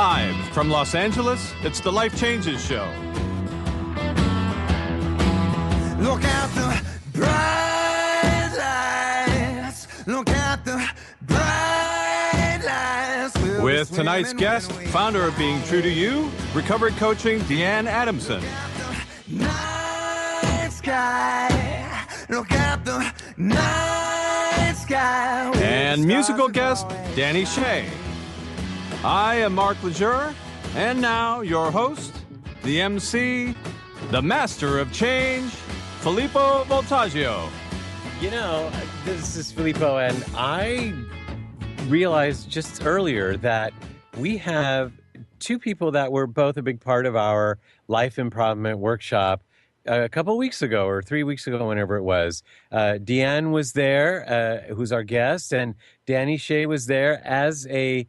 Live from Los Angeles, it's the Life Changes Show. Look at the bright lights. Look at the bright lights. With tonight's guest, founder of Being True to You, recovery coaching Deanne Adamson. Night sky. Look at the night sky. And musical guest Dani Shay. I am Mark Lejeune, and now your host, the MC, the master of change, Filippo Voltaggio. You know, this is Filippo, and I realized just earlier that we have two people that were both a big part of our life improvement workshop a couple weeks ago or 3 weeks ago, whenever it was. Deanne was there, who's our guest, and Dani Shay was there as a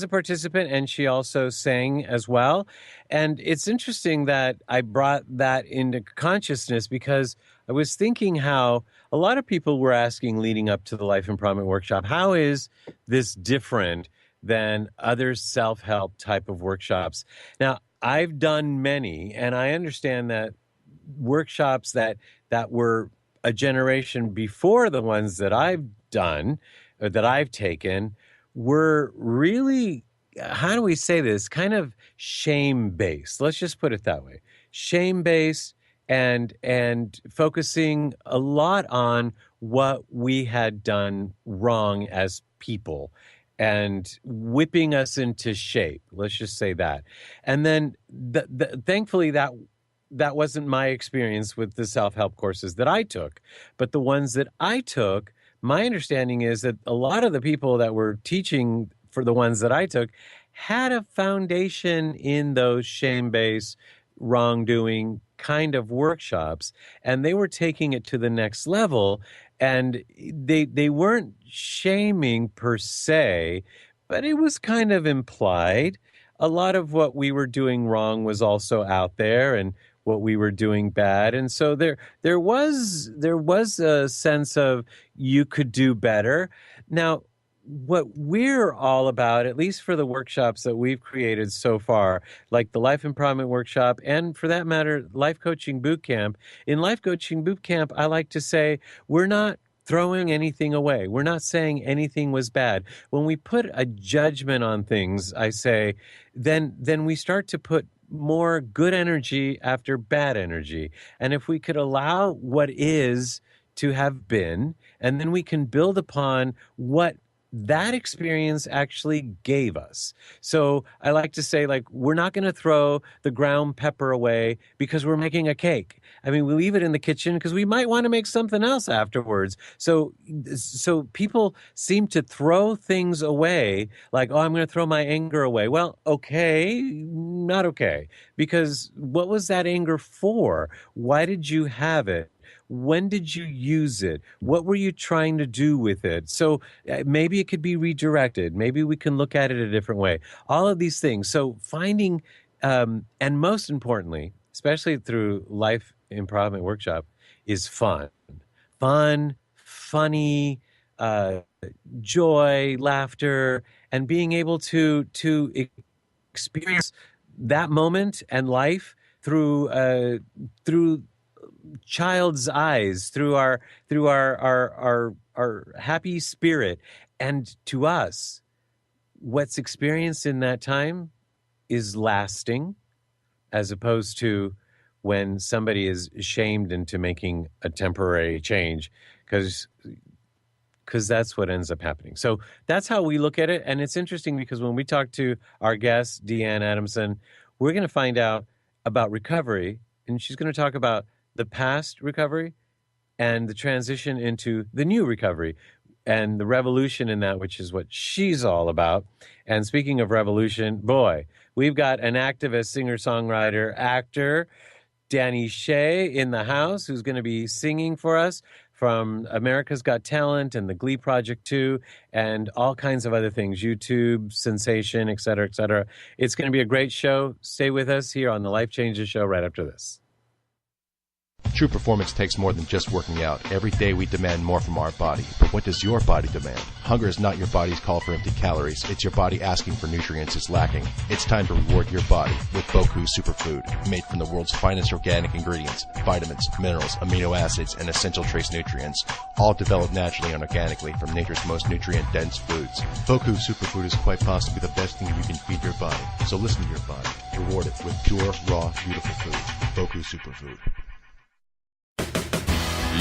participant, and she also sang as well. And it's interesting that I brought that into consciousness because I was thinking how a lot of people were asking leading up to the Life Improvement Workshop, how is this different than other self-help type of workshops? Now, I've done many, and I understand that workshops that were a generation before the ones that I've done, or that I've taken, were really, how do we say this, kind of shame-based. Let's just put it that way. Shame-based and focusing a lot on what we had done wrong as people and whipping us into shape. Let's just say that. And then thankfully that wasn't my experience with the self-help courses that I took. But the ones that I took, my understanding is that a lot of the people that were teaching for the ones that I took had a foundation in those shame-based, wrongdoing kind of workshops, and they were taking it to the next level. And they weren't shaming per se, but it was kind of implied. A lot of what we were doing wrong was also out there, and what we were doing bad. And so there was a sense of you could do better. Now, what we're all about, at least for the workshops that we've created so far, like the Life Improvement Workshop, and for that matter, Life Coaching Bootcamp. In Life Coaching Bootcamp, I like to say we're not throwing anything away. We're not saying anything was bad. When we put a judgment on things, I say, then we start to put more good energy after bad energy. And if we could allow what is to have been, and then we can build upon what that experience actually gave us. So I like to say, like, we're not going to throw the ground pepper away because we're making a cake. I mean, we leave it in the kitchen because we might want to make something else afterwards. So people seem to throw things away like, oh, I'm going to throw my anger away. Well, okay, not okay. Because what was that anger for? Why did you have it? When did you use it? What were you trying to do with it? So maybe it could be redirected. Maybe we can look at it a different way. All of these things. So finding, and most importantly, especially through Life Improvement Workshop, is fun. Fun, funny, joy, laughter, and being able to experience that moment and life through child's eyes, through our happy spirit. And to us, what's experienced in that time is lasting, as opposed to when somebody is shamed into making a temporary change, because that's what ends up happening. So that's how we look at it. And it's interesting because when we talk to our guest, Deanne Adamson, we're going to find out about recovery, and she's going to talk about the past recovery and the transition into the new recovery and the revolution in that, which is what she's all about. And speaking of revolution, boy, we've got an activist, singer-songwriter, actor, Dani Shay in the house, who's going to be singing for us from America's Got Talent and the Glee Project too, and all kinds of other things, YouTube, sensation, et cetera, et cetera. It's going to be a great show. Stay with us here on the Life Changes Show right after this. True performance takes more than just working out. Every day we demand more from our body. But what does your body demand? Hunger is not your body's call for empty calories. It's your body asking for nutrients it's lacking. It's time to reward your body with Boku Superfood, made from the world's finest organic ingredients, vitamins, minerals, amino acids, and essential trace nutrients, all developed naturally and organically from nature's most nutrient-dense foods. Boku Superfood is quite possibly the best thing you can feed your body. So listen to your body. Reward it with pure, raw, beautiful food. Boku Superfood.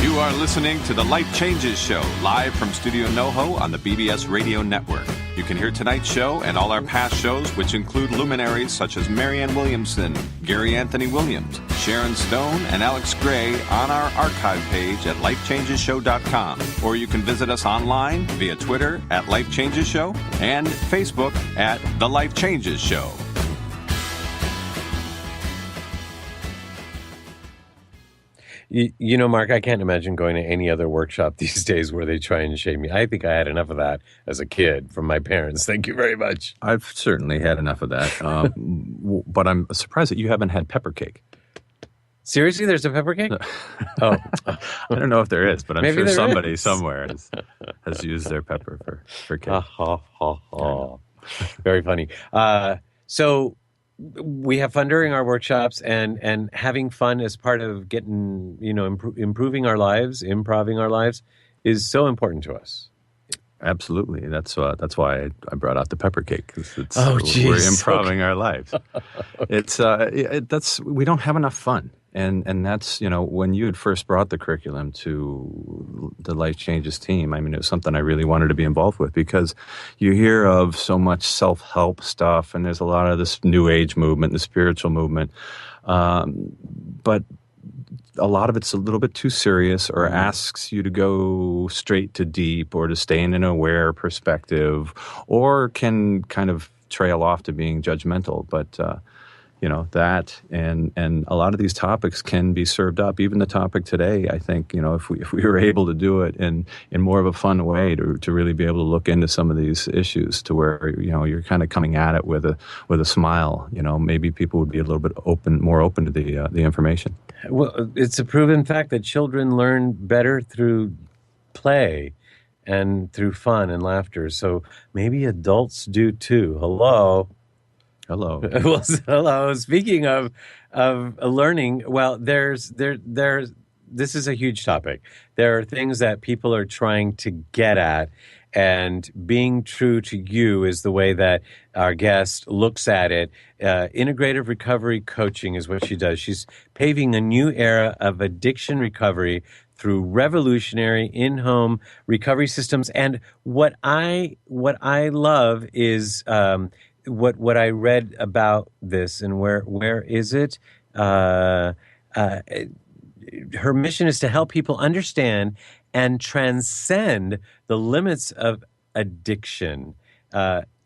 You are listening to The Life Changes Show, live from Studio NoHo on the BBS Radio Network. You can hear tonight's show and all our past shows, which include luminaries such as Marianne Williamson, Gary Anthony Williams, Sharon Stone, and Alex Gray on our archive page at lifechangesshow.com. Or you can visit us online via Twitter at Life Changes Show and Facebook at The Life Changes Show. You know, Mark, I can't imagine going to any other workshop these days where they try and shame me. I think I had enough of that as a kid from my parents. Thank you very much. I've certainly had enough of that. But I'm surprised that you haven't had pepper cake. Seriously, there's a pepper cake? Oh. I don't know if there is, but I'm Maybe sure somebody is. somewhere has used their pepper for cake. Very funny. So we have fun during our workshops, and having fun as part of getting, improving our lives, improving our lives is so important to us. Absolutely. That's why I brought out the pepper cake. It's, geez. We're improving our lives. It's we don't have enough fun. And that's, when you had first brought the curriculum to the Life Changes team, I mean, it was something I really wanted to be involved with, because you hear of so much self-help stuff, and there's a lot of this new age movement, the spiritual movement. But a lot of it's a little bit too serious, or asks you to go straight to deep, or to stay in an aware perspective, or can kind of trail off to being judgmental. But, that and a lot of these topics can be served up. Even the topic today, I think, if we were able to do it in more of a fun way, to really be able to look into some of these issues, to where, you're kind of coming at it with a smile, maybe people would be a little bit more open to the information. Well, it's a proven fact that children learn better through play and through fun and laughter. So maybe adults do too. Hello. Well, hello. Speaking of learning, well, there's this is a huge topic. There are things that people are trying to get at, and being true to you is the way that our guest looks at it. Integrative recovery coaching is what she does. She's paving a new era of addiction recovery through revolutionary in-home recovery systems. And what I love is what I read about this, and where is it? Her mission is to help people understand and transcend the limits of addiction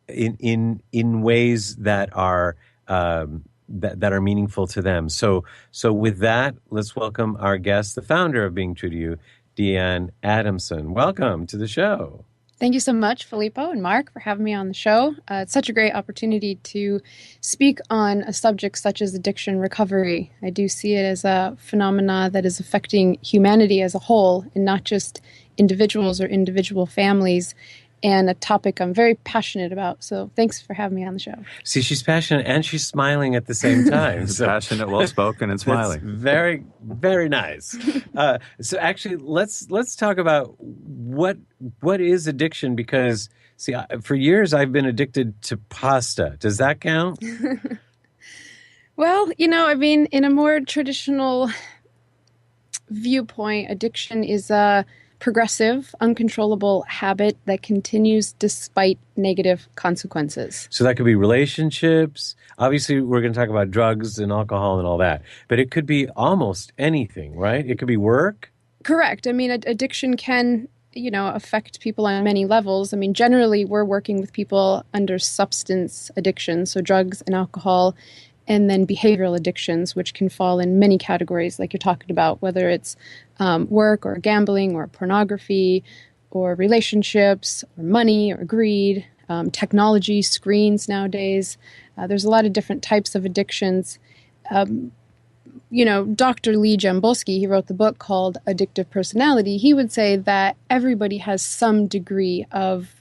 in ways that are that are meaningful to them. So with that, let's welcome our guest, the founder of Being True to You, Deanne Adamson. Welcome to the show. Thank you so much, Filippo and Mark, for having me on the show. It's such a great opportunity to speak on a subject such as addiction recovery. I do see it as a phenomena that is affecting humanity as a whole, and not just individuals or individual families, and a topic I'm very passionate about. So thanks for having me on the show. See, she's passionate and she's smiling at the same time. So passionate, well-spoken, and smiling. Very, very nice. So actually, let's talk about what is addiction, because, see, for years I've been addicted to pasta. Does that count? Well, in a more traditional viewpoint, addiction is a progressive, uncontrollable habit that continues despite negative consequences. So that could be relationships. Obviously, we're going to talk about drugs and alcohol and all that, but it could be almost anything, right? It could be work. Correct. Addiction can, affect people on many levels. Generally, we're working with people under substance addiction, so drugs and alcohol, and then behavioral addictions, which can fall in many categories, like you're talking about, whether it's work or gambling or pornography or relationships or money or greed, technology, screens nowadays. There's a lot of different types of addictions. Dr. Lee Jambolski, he wrote the book called Addictive Personality. He would say that everybody has some degree of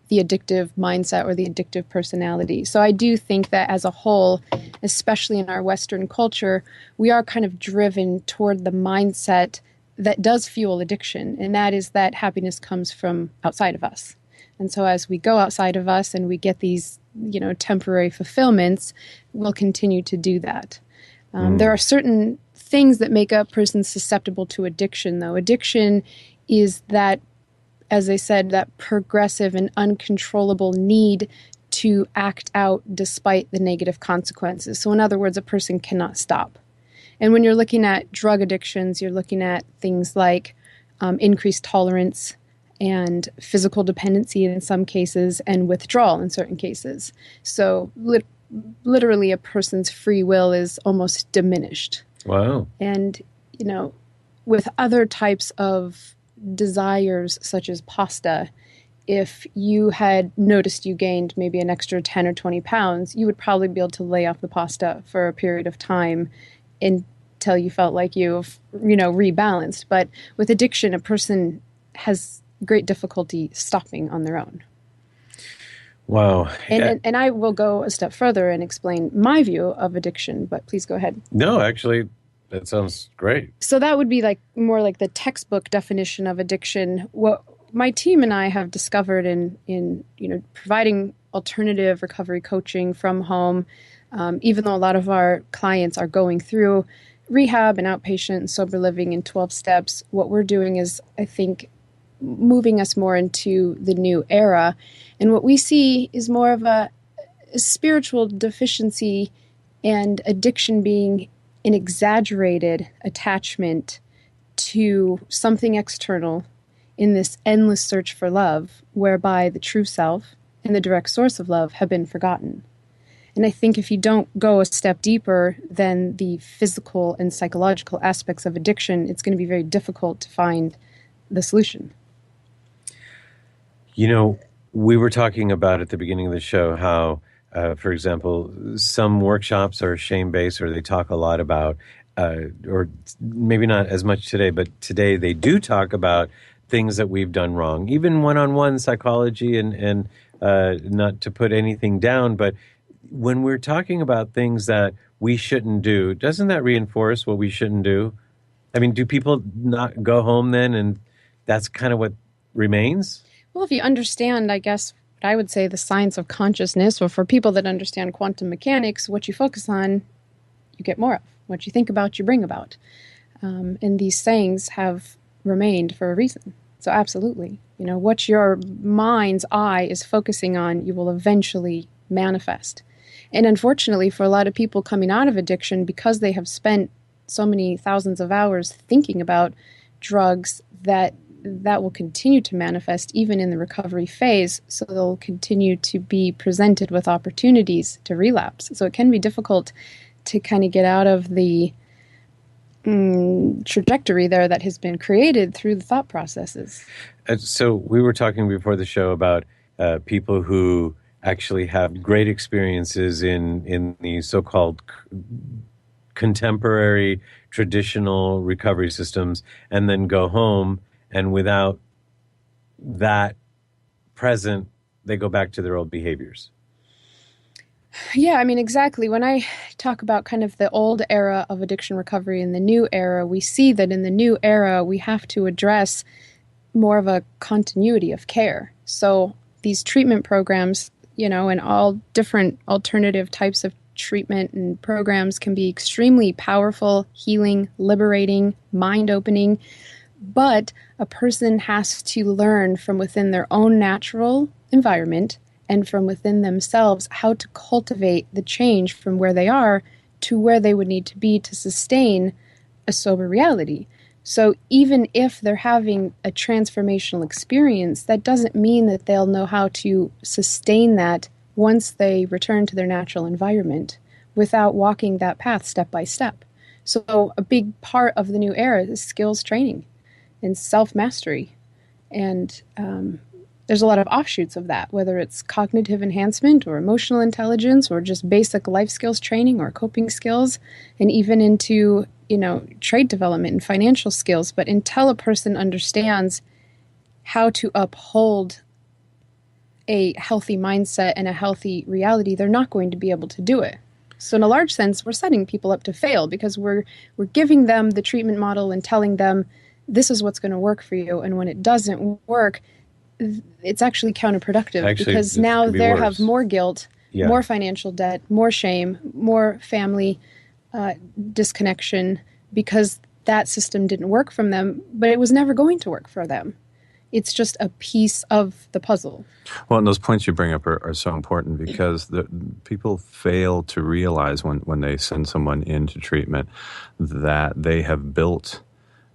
the addictive mindset or the addictive personality. So I do think that as a whole, especially in our Western culture, we are kind of driven toward the mindset that does fuel addiction, and that is that happiness comes from outside of us. And so as we go outside of us and we get these, temporary fulfillments, we'll continue to do that. There are certain things that make a person susceptible to addiction, though. Addiction is that, as I said, that progressive and uncontrollable need to act out despite the negative consequences. So in other words, a person cannot stop. And when you're looking at drug addictions, you're looking at things like increased tolerance and physical dependency in some cases and withdrawal in certain cases. So literally a person's free will is almost diminished. Wow. And, with other types of desires such as pasta, if you had noticed you gained maybe an extra 10 or 20 pounds, you would probably be able to lay off the pasta for a period of time until you felt like you've, rebalanced. But with addiction, a person has great difficulty stopping on their own. Wow. And I will go a step further and explain my view of addiction, but please go ahead. No, actually, that sounds great. So that would be more like the textbook definition of addiction. What my team and I have discovered in providing alternative recovery coaching from home, even though a lot of our clients are going through rehab and outpatient and sober living in 12 steps, what we're doing is, I think, moving us more into the new era. And what we see is more of a spiritual deficiency and addiction being an exaggerated attachment to something external in this endless search for love, whereby the true self and the direct source of love have been forgotten. And I think if you don't go a step deeper than the physical and psychological aspects of addiction, it's going to be very difficult to find the solution. We were talking about at the beginning of the show how, for example, some workshops are shame-based, or they talk a lot about, or maybe not as much today, but today they do talk about things that we've done wrong, even one-on-one psychology, and not to put anything down, but when we're talking about things that we shouldn't do, doesn't that reinforce what we shouldn't do? I mean, do people not go home then, and that's kind of what remains? Well, if you understand, I guess, what I would say the science of consciousness, or for people that understand quantum mechanics, what you focus on, you get more of. What you think about, you bring about. And these sayings have remained for a reason. So absolutely. What your mind's eye is focusing on, you will eventually manifest. And unfortunately, for a lot of people coming out of addiction, because they have spent so many thousands of hours thinking about drugs, that will continue to manifest even in the recovery phase. So they'll continue to be presented with opportunities to relapse. So it can be difficult to kind of get out of the trajectory there that has been created through the thought processes. So we were talking before the show about people who actually have great experiences in the so-called contemporary traditional recovery systems, and then go home, and without that present, they go back to their old behaviors. Yeah, I mean, exactly. When I talk about kind of the old era of addiction recovery and the new era, we see that in the new era, we have to address more of a continuity of care. So these treatment programs, and all different alternative types of treatment and programs can be extremely powerful, healing, liberating, mind-opening. But a person has to learn from within their own natural environment and from within themselves how to cultivate the change from where they are to where they would need to be to sustain a sober reality. So even if they're having a transformational experience, that doesn't mean that they'll know how to sustain that once they return to their natural environment without walking that path step by step. So a big part of the new era is skills training and self-mastery. And there's a lot of offshoots of that, whether it's cognitive enhancement or emotional intelligence or just basic life skills training or coping skills, and even into, trade development and financial skills. But until a person understands how to uphold a healthy mindset and a healthy reality, they're not going to be able to do it. So in a large sense, we're setting people up to fail because we're giving them the treatment model and telling them this is what's going to work for you. And when it doesn't work, it's actually counterproductive because now they have more guilt, more financial debt, more shame, more family disconnection because that system didn't work for them, but it was never going to work for them. It's just a piece of the puzzle. Well, and those points you bring up are so important because people fail to realize when they send someone into treatment that they have built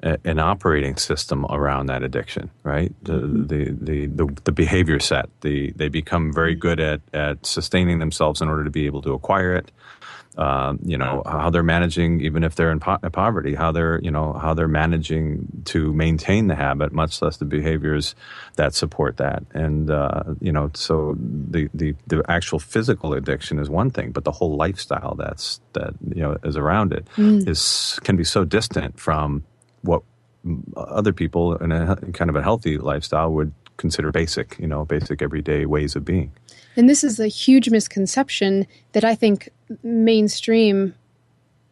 an operating system around that addiction, right? The behavior set. They become very good at sustaining themselves in order to be able to acquire it. How they're managing, even if they're in poverty, how they're managing to maintain the habit, much less the behaviors that support that. And so the actual physical addiction is one thing, but the whole lifestyle that is around it can be so distant from what other people in a kind of a healthy lifestyle would consider basic everyday ways of being. And this is a huge misconception that I think mainstream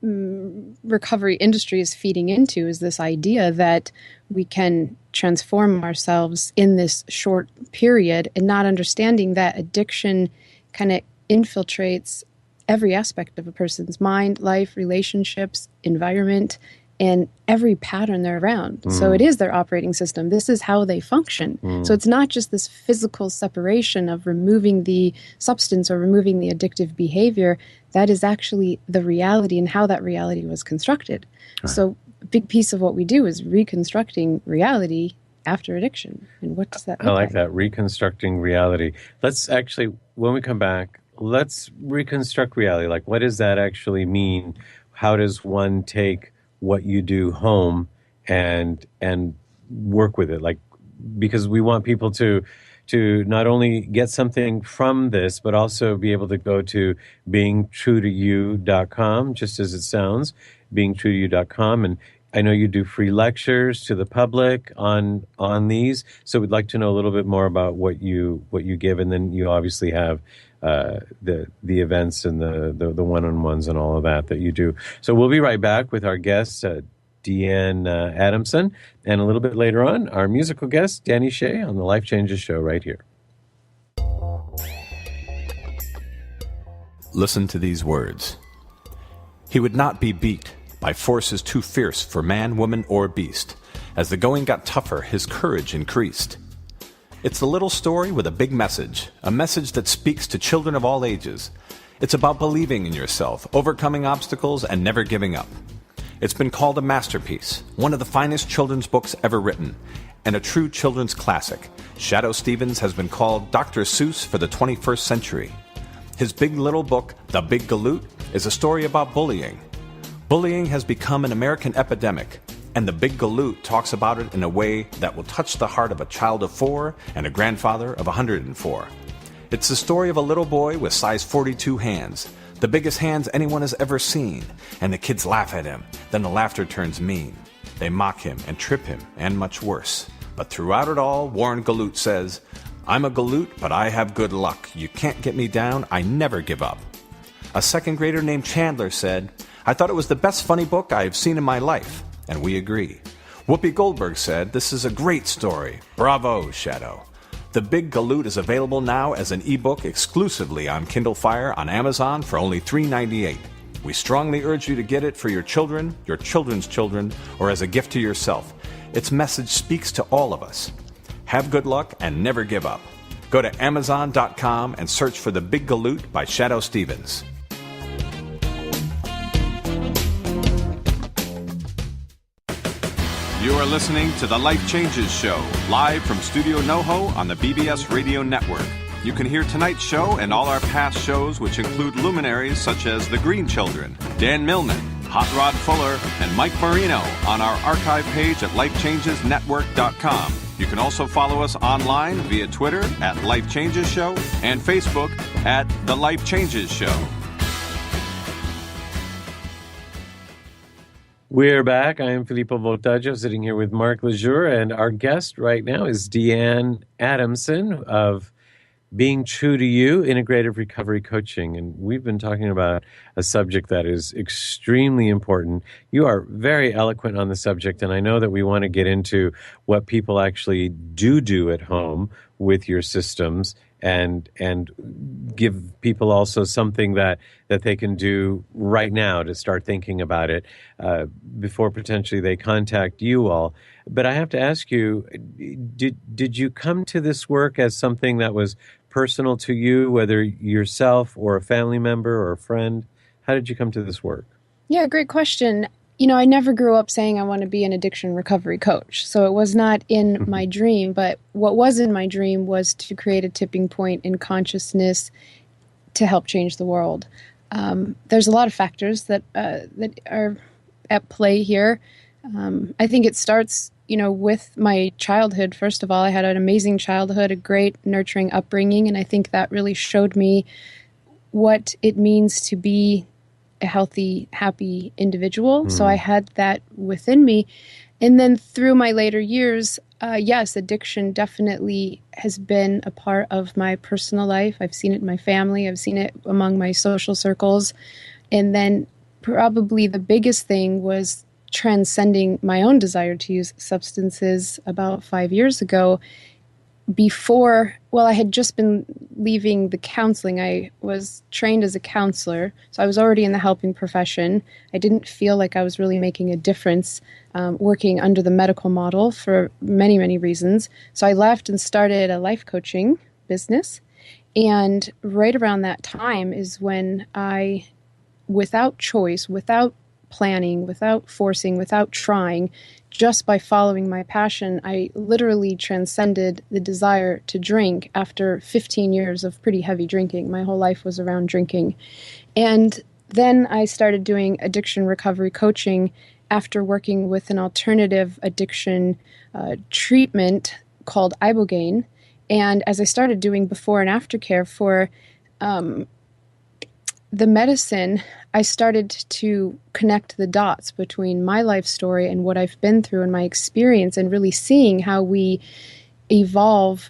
recovery industry is feeding into, is this idea that we can transform ourselves in this short period, and not understanding that addiction kind of infiltrates every aspect of a person's mind, life, relationships, environment, and every pattern they're around. So it is their operating system. This is how they function. So it's not just this physical separation of removing the substance or removing the addictive behavior. That is actually the reality and how that reality was constructed. Right. So a big piece of what we do is reconstructing reality after addiction. And what does that look like? I like that, reconstructing reality. Let's actually, when we come back, let's reconstruct reality. Like, what does that actually mean? How does one take what you do home and work with it, because we want people to not only get something from this, but also be able to go to beingtruetoyou.com, just as it sounds, beingtruetoyou.com. And I know you do free lectures to the public on these, so we'd like to know a little bit more about what you give, and then you obviously have the events and the one-on-ones and all of that you do. So we'll be right back with our guest, Deanne Adamson, and a little bit later on, our musical guest, Dani Shay, on the Life Changes Show right here. Listen to these words. He would not be beat by forces too fierce for man, woman, or beast. As the going got tougher, his courage increased. It's a little story with a big message, a message that speaks to children of all ages. It's about believing in yourself, overcoming obstacles, and never giving up. It's been called a masterpiece, one of the finest children's books ever written, and a true children's classic. Shadoe Stevens has been called Dr. Seuss for the 21st century. His big little book, The Big Galoot, is a story about bullying. Bullying has become an American epidemic, and The Big Galoot talks about it in a way that will touch the heart of a child of 4 and a grandfather of 104. It's the story of a little boy with size 42 hands, the biggest hands anyone has ever seen, and the kids laugh at him. Then the laughter turns mean. They mock him and trip him, and much worse. But throughout it all, Warren Galoot says, "I'm a Galoot, but I have good luck. You can't get me down. I never give up." A second grader named Chandler said, "I thought it was the best funny book I have seen in my life." And we agree. Whoopi Goldberg said, "This is a great story. Bravo, Shadoe." The Big Galoot is available now as an ebook exclusively on Kindle Fire on Amazon for only $3.98. We strongly urge you to get it for your children, your children's children, or as a gift to yourself. Its message speaks to all of us. Have good luck and never give up. Go to Amazon.com and search for The Big Galoot by Shadoe Stevens. You are listening to The Life Changes Show, live from Studio NoHo on the BBS Radio Network. You can hear tonight's show and all our past shows, which include luminaries such as The Green Children, Dan Millman, Hot Rod Fuller, and Mike Marino on our archive page at lifechangesnetwork.com. You can also follow us online via Twitter at Life Changes Show and Facebook at The Life Changes Show. We're back. I am Filippo Voltaggio, sitting here with Mark Lejeune, and our guest right now is Deanne Adamson of Being True to You, Integrative Recovery Coaching. And we've been talking about a subject that is extremely important. You are very eloquent on the subject, and I know that we want to get into what people actually do at home with your systems and give people also something that they can do right now to start thinking about it before potentially they contact you all. But I have to ask you, did you come to this work as something that was personal to you, whether yourself or a family member or a friend? How did you come to this work? Yeah, great question. I never grew up saying I want to be an addiction recovery coach. So it was not in my dream, but what was in my dream was to create a tipping point in consciousness to help change the world. There's a lot of factors that are at play here. I think it starts, with my childhood. First of all, I had an amazing childhood, a great nurturing upbringing, and I think that really showed me what it means to be a healthy, happy individual. So I had that within me. And then through my later years, yes, addiction definitely has been a part of my personal life. I've seen it in my family. I've seen it among my social circles. And then probably the biggest thing was transcending my own desire to use substances about 5 years ago. I had just been leaving the counseling. I was trained as a counselor, so I was already in the helping profession. I didn't feel like I was really making a difference working under the medical model for many, many reasons. So I left and started a life coaching business. And right around that time is when I, without choice, without planning, without forcing, without trying, just by following my passion, I literally transcended the desire to drink after 15 years of pretty heavy drinking. My whole life was around drinking. And then I started doing addiction recovery coaching after working with an alternative addiction treatment called Ibogaine. And as I started doing before and after care for the medicine, I started to connect the dots between my life story and what I've been through and my experience, and really seeing how we evolve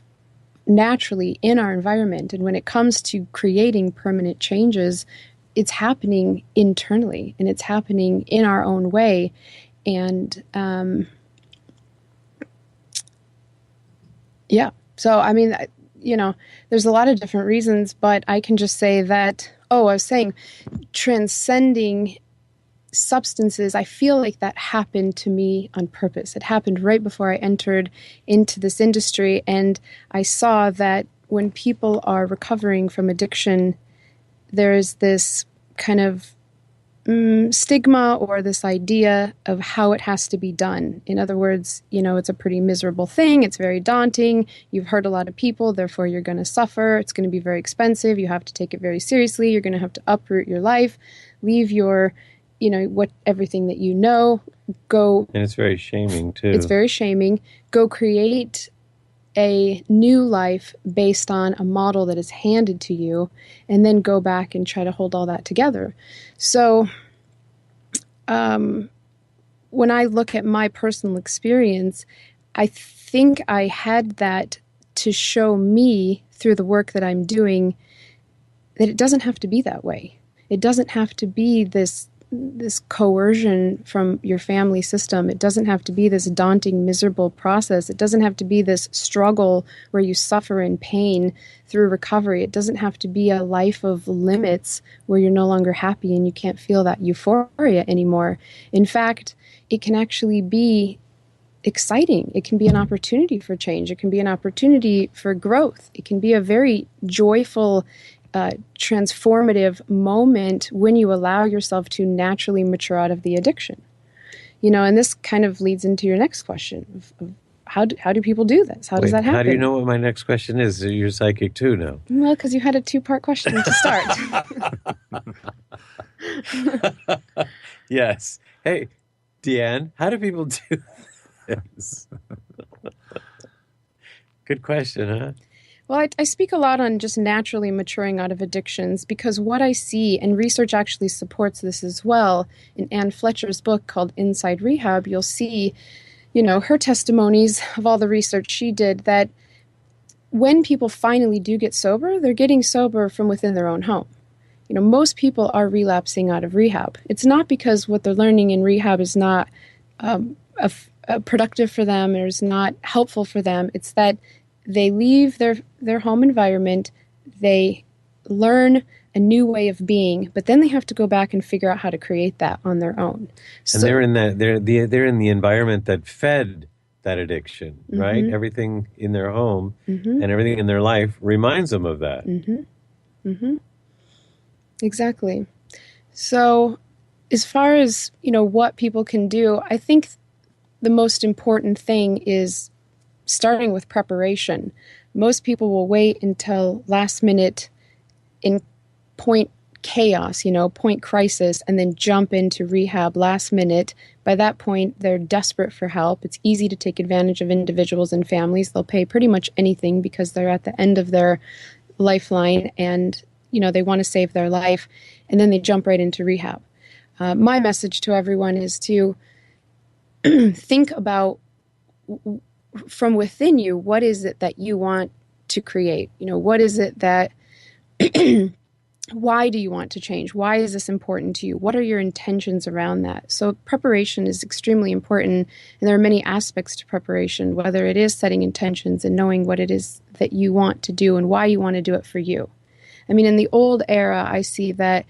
naturally in our environment. And when it comes to creating permanent changes, it's happening internally and it's happening in our own way. And so I mean, there's a lot of different reasons, but I can just say that, I was saying transcending substances, I feel like that happened to me on purpose. It happened right before I entered into this industry, and I saw that when people are recovering from addiction, there's this kind of stigma or this idea of how it has to be done. In other words, it's a pretty miserable thing. It's very daunting. You've hurt a lot of people, therefore you're going to suffer. It's going to be very expensive. You have to take it very seriously. You're going to have to uproot your life, leave your, everything that you know, go. And it's very shaming too. It's very shaming. Go create a new life based on a model that is handed to you, and then go back and try to hold all that together. So when I look at my personal experience, I think I had that to show me through the work that I'm doing that it doesn't have to be that way. It doesn't have to be this coercion from your family system. It doesn't have to be this daunting, miserable process. It doesn't have to be this struggle where you suffer in pain through recovery. It doesn't have to be a life of limits where you're no longer happy and you can't feel that euphoria anymore. In fact, it can actually be exciting. It can be an opportunity for change. It can be an opportunity for growth. It can be a very joyful, transformative moment when you allow yourself to naturally mature out of the addiction. And this kind of leads into your next question of how do people do this? How does that happen? How do you know what my next question is? You're psychic too now. Well, because you had a two-part question to start. Yes. Hey, Deanne, how do people do this? Good question, huh? Well, I speak a lot on just naturally maturing out of addictions because what I see, and research actually supports this as well, in Ann Fletcher's book called Inside Rehab, you'll see, her testimonies of all the research she did that when people finally do get sober, they're getting sober from within their own home. Most people are relapsing out of rehab. It's not because what they're learning in rehab is not productive for them or is not helpful for them. It's that they leave their home environment, they learn a new way of being, but then they have to go back and figure out how to create that on their own. So, and they're in the environment that fed that addiction, right? Everything in their home and everything in their life reminds them of that. Exactly. So as far as, what people can do, I think the most important thing is starting with preparation. Most people will wait until last minute in point chaos, point crisis, and then jump into rehab last minute. By that point, they're desperate for help. It's easy to take advantage of individuals and families. They'll pay pretty much anything because they're at the end of their lifeline and, they want to save their life. And then they jump right into rehab. My message to everyone is to think about from within you, what is it that you want to create? What is it that, why do you want to change? Why is this important to you? What are your intentions around that? So preparation is extremely important. And there are many aspects to preparation, whether it is setting intentions and knowing what it is that you want to do and why you want to do it for you. I mean, in the old era, I see that,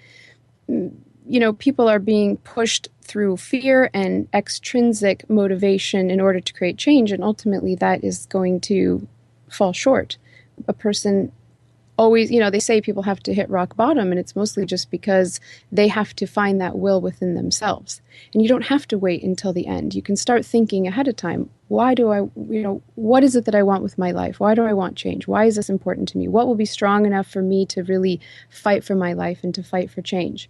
people are being pushed through fear and extrinsic motivation in order to create change. And ultimately, that is going to fall short. A person always, they say people have to hit rock bottom, and it's mostly just because they have to find that will within themselves. And you don't have to wait until the end. You can start thinking ahead of time. Why do I, what is it that I want with my life? Why do I want change? Why is this important to me? What will be strong enough for me to really fight for my life and to fight for change?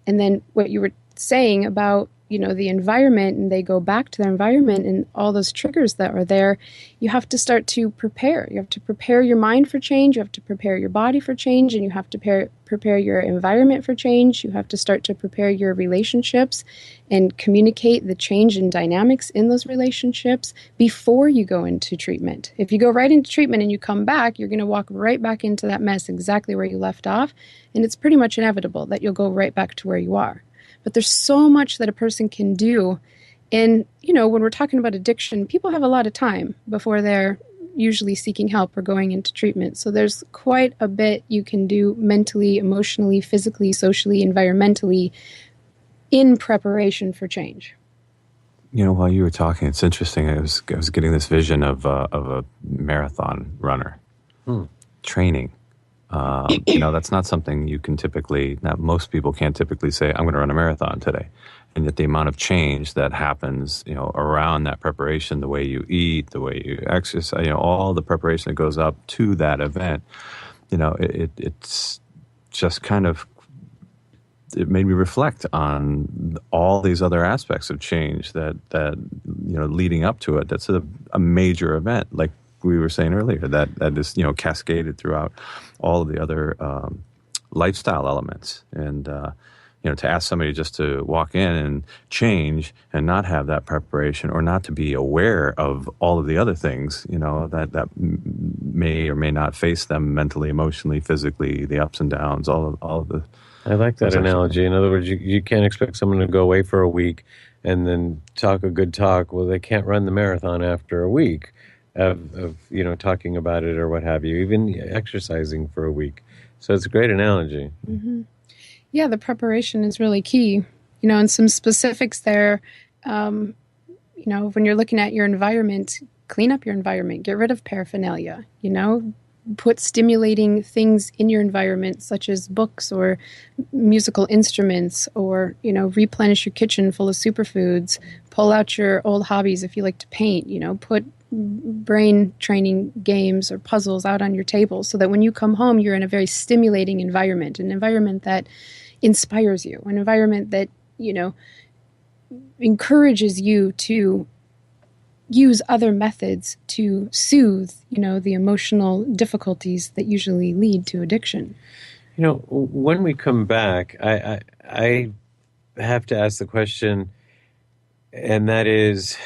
And then what you were saying about, the environment, and they go back to their environment and all those triggers that are there, you have to start to prepare. You have to prepare your mind for change. You have to prepare your body for change, and you have to prepare your environment for change. You have to start to prepare your relationships and communicate the change in dynamics in those relationships before you go into treatment. If you go right into treatment and you come back, you're going to walk right back into that mess exactly where you left off, and it's pretty much inevitable that you'll go right back to where you are. But there's so much that a person can do. And, when we're talking about addiction, people have a lot of time before they're usually seeking help or going into treatment. So there's quite a bit you can do mentally, emotionally, physically, socially, environmentally in preparation for change. While you were talking, it's interesting. I was getting this vision of a marathon runner training. That's not something you can most people can't typically say, I'm going to run a marathon today. And yet the amount of change that happens, around that preparation, the way you eat, the way you exercise, all the preparation that goes up to that event, it's just kind of, it made me reflect on all these other aspects of change that leading up to it. That's a major event, like we were saying earlier, that is, cascaded throughout all of the other lifestyle elements. And, to ask somebody just to walk in and change and not have that preparation or not to be aware of all of the other things, that may or may not face them mentally, emotionally, physically, the ups and downs, all of the... I like that analogy. In other words, you can't expect someone to go away for a week and then talk a good talk. Well, they can't run the marathon after a week of talking about it or what have you, even exercising for a week. So it's a great analogy. Mm-hmm. Yeah, the preparation is really key. And some specifics there, when you're looking at your environment, clean up your environment, get rid of paraphernalia, put stimulating things in your environment, such as books or musical instruments, or, replenish your kitchen full of superfoods, pull out your old hobbies if you like to paint, put brain training games or puzzles out on your table so that when you come home, you're in a very stimulating environment, an environment that, inspires you, an environment that, encourages you to use other methods to soothe, the emotional difficulties that usually lead to addiction. When we come back, I have to ask the question, and that is,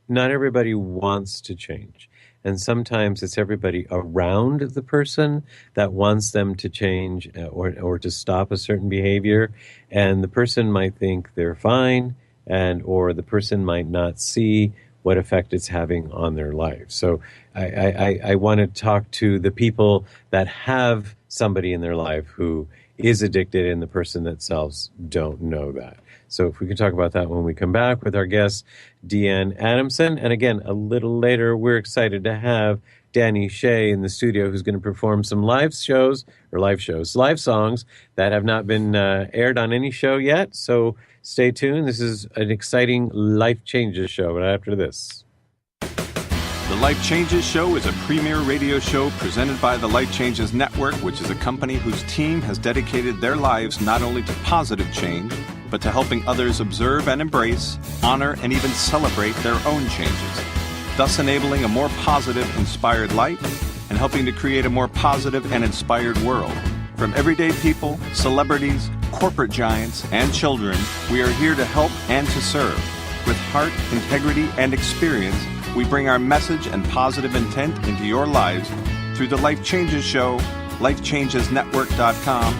not everybody wants to change. And sometimes it's everybody around the person that wants them to change or to stop a certain behavior. And the person might think they're fine, or the person might not see what effect it's having on their life. So I want to talk to the people that have somebody in their life who is addicted, and the person themselves don't know that. So if we can talk about that when we come back with our guest, Deanne Adamson. And again, a little later, we're excited to have Dani Shay in the studio, who's going to perform some live songs that have not been aired on any show yet. So stay tuned. This is an exciting Life Changes show. But after this. The Life Changes Show is a premier radio show presented by the Life Changes Network, which is a company whose team has dedicated their lives not only to positive change, but to helping others observe and embrace, honor, and even celebrate their own changes, thus enabling a more positive, inspired life and helping to create a more positive and inspired world. From everyday people, celebrities, corporate giants, and children, we are here to help and to serve. With heart, integrity, and experience, we bring our message and positive intent into your lives through the Life Changes Show, lifechangesnetwork.com,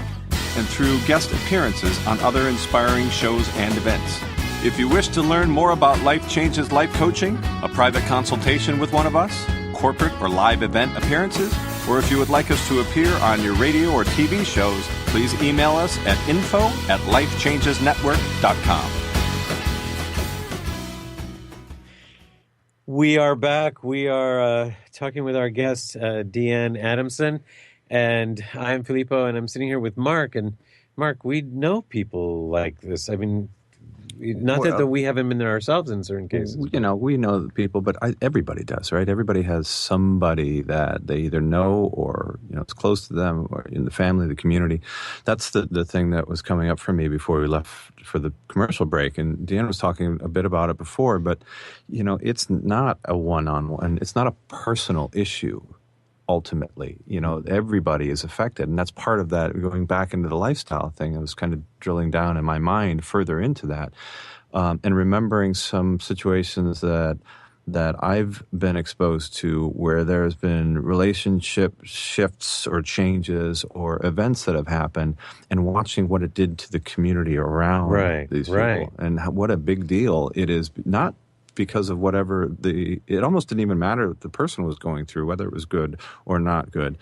and through guest appearances on other inspiring shows and events. If you wish to learn more about Life Changes Life Coaching, a private consultation with one of us, corporate or live event appearances, or if you would like us to appear on your radio or TV shows, please email us at info@lifechangesnetwork.com. We are back. We are talking with our guest, Deanne Adamson, and I'm Filippo, and I'm sitting here with Mark. And Mark, we know people like this. I mean, not that we haven't been there ourselves in certain cases. We know the people, but everybody does, right? Everybody has somebody that they either know or, it's close to them or in the family, the community. That's the thing that was coming up for me before we left for the commercial break. And Deanne was talking a bit about it before, but, it's not a one-on-one. It's not a personal issue. Ultimately, everybody is affected. And that's part of that, going back into the lifestyle thing. I was kind of drilling down in my mind further into that and remembering some situations that I've been exposed to where there's been relationship shifts or changes or events that have happened, and watching what it did to the community around these people and what a big deal it is, not because of whatever it almost didn't even matter what the person was going through, whether it was good or not good,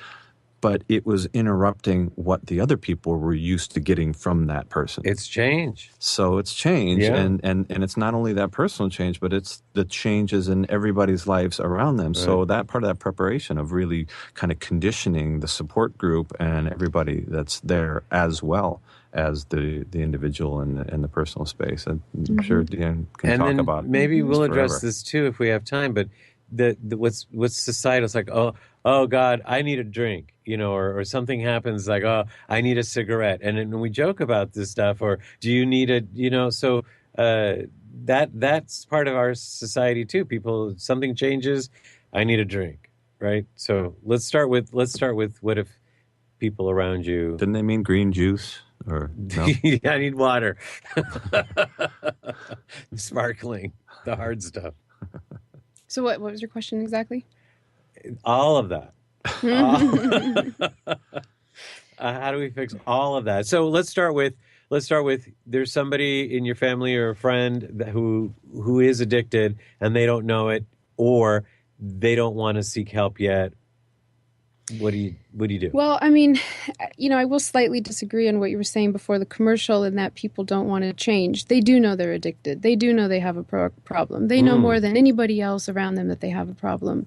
but it was interrupting what the other people were used to getting from that person. It's change. So it's change, and it's not only that personal change, but it's the changes in everybody's lives around them. Right. So that part of that preparation of really kind of conditioning the support group and everybody that's there, as well as the individual and the personal space. And I'm sure Deanne can talk about. Maybe we'll address this too if we have time. But what's societal? It's like, oh God, I need a drink, or something happens like, oh, I need a cigarette, and then we joke about this stuff. Or do you need So that's part of our society too. People, something changes, I need a drink, right? So let's start with what if people around you? Didn't they mean green juice? Or no? I need water. Sparkling, the hard stuff. So what was your question exactly? All of that. How do we fix all of that? So let's start with there's somebody in your family or a friend who is addicted and they don't know it, or they don't want to seek help yet. What do you do? Well, I mean, I will slightly disagree on what you were saying before the commercial, in that people don't want to change. They do know they're addicted. They do know they have a problem. They know more than anybody else around them that they have a problem.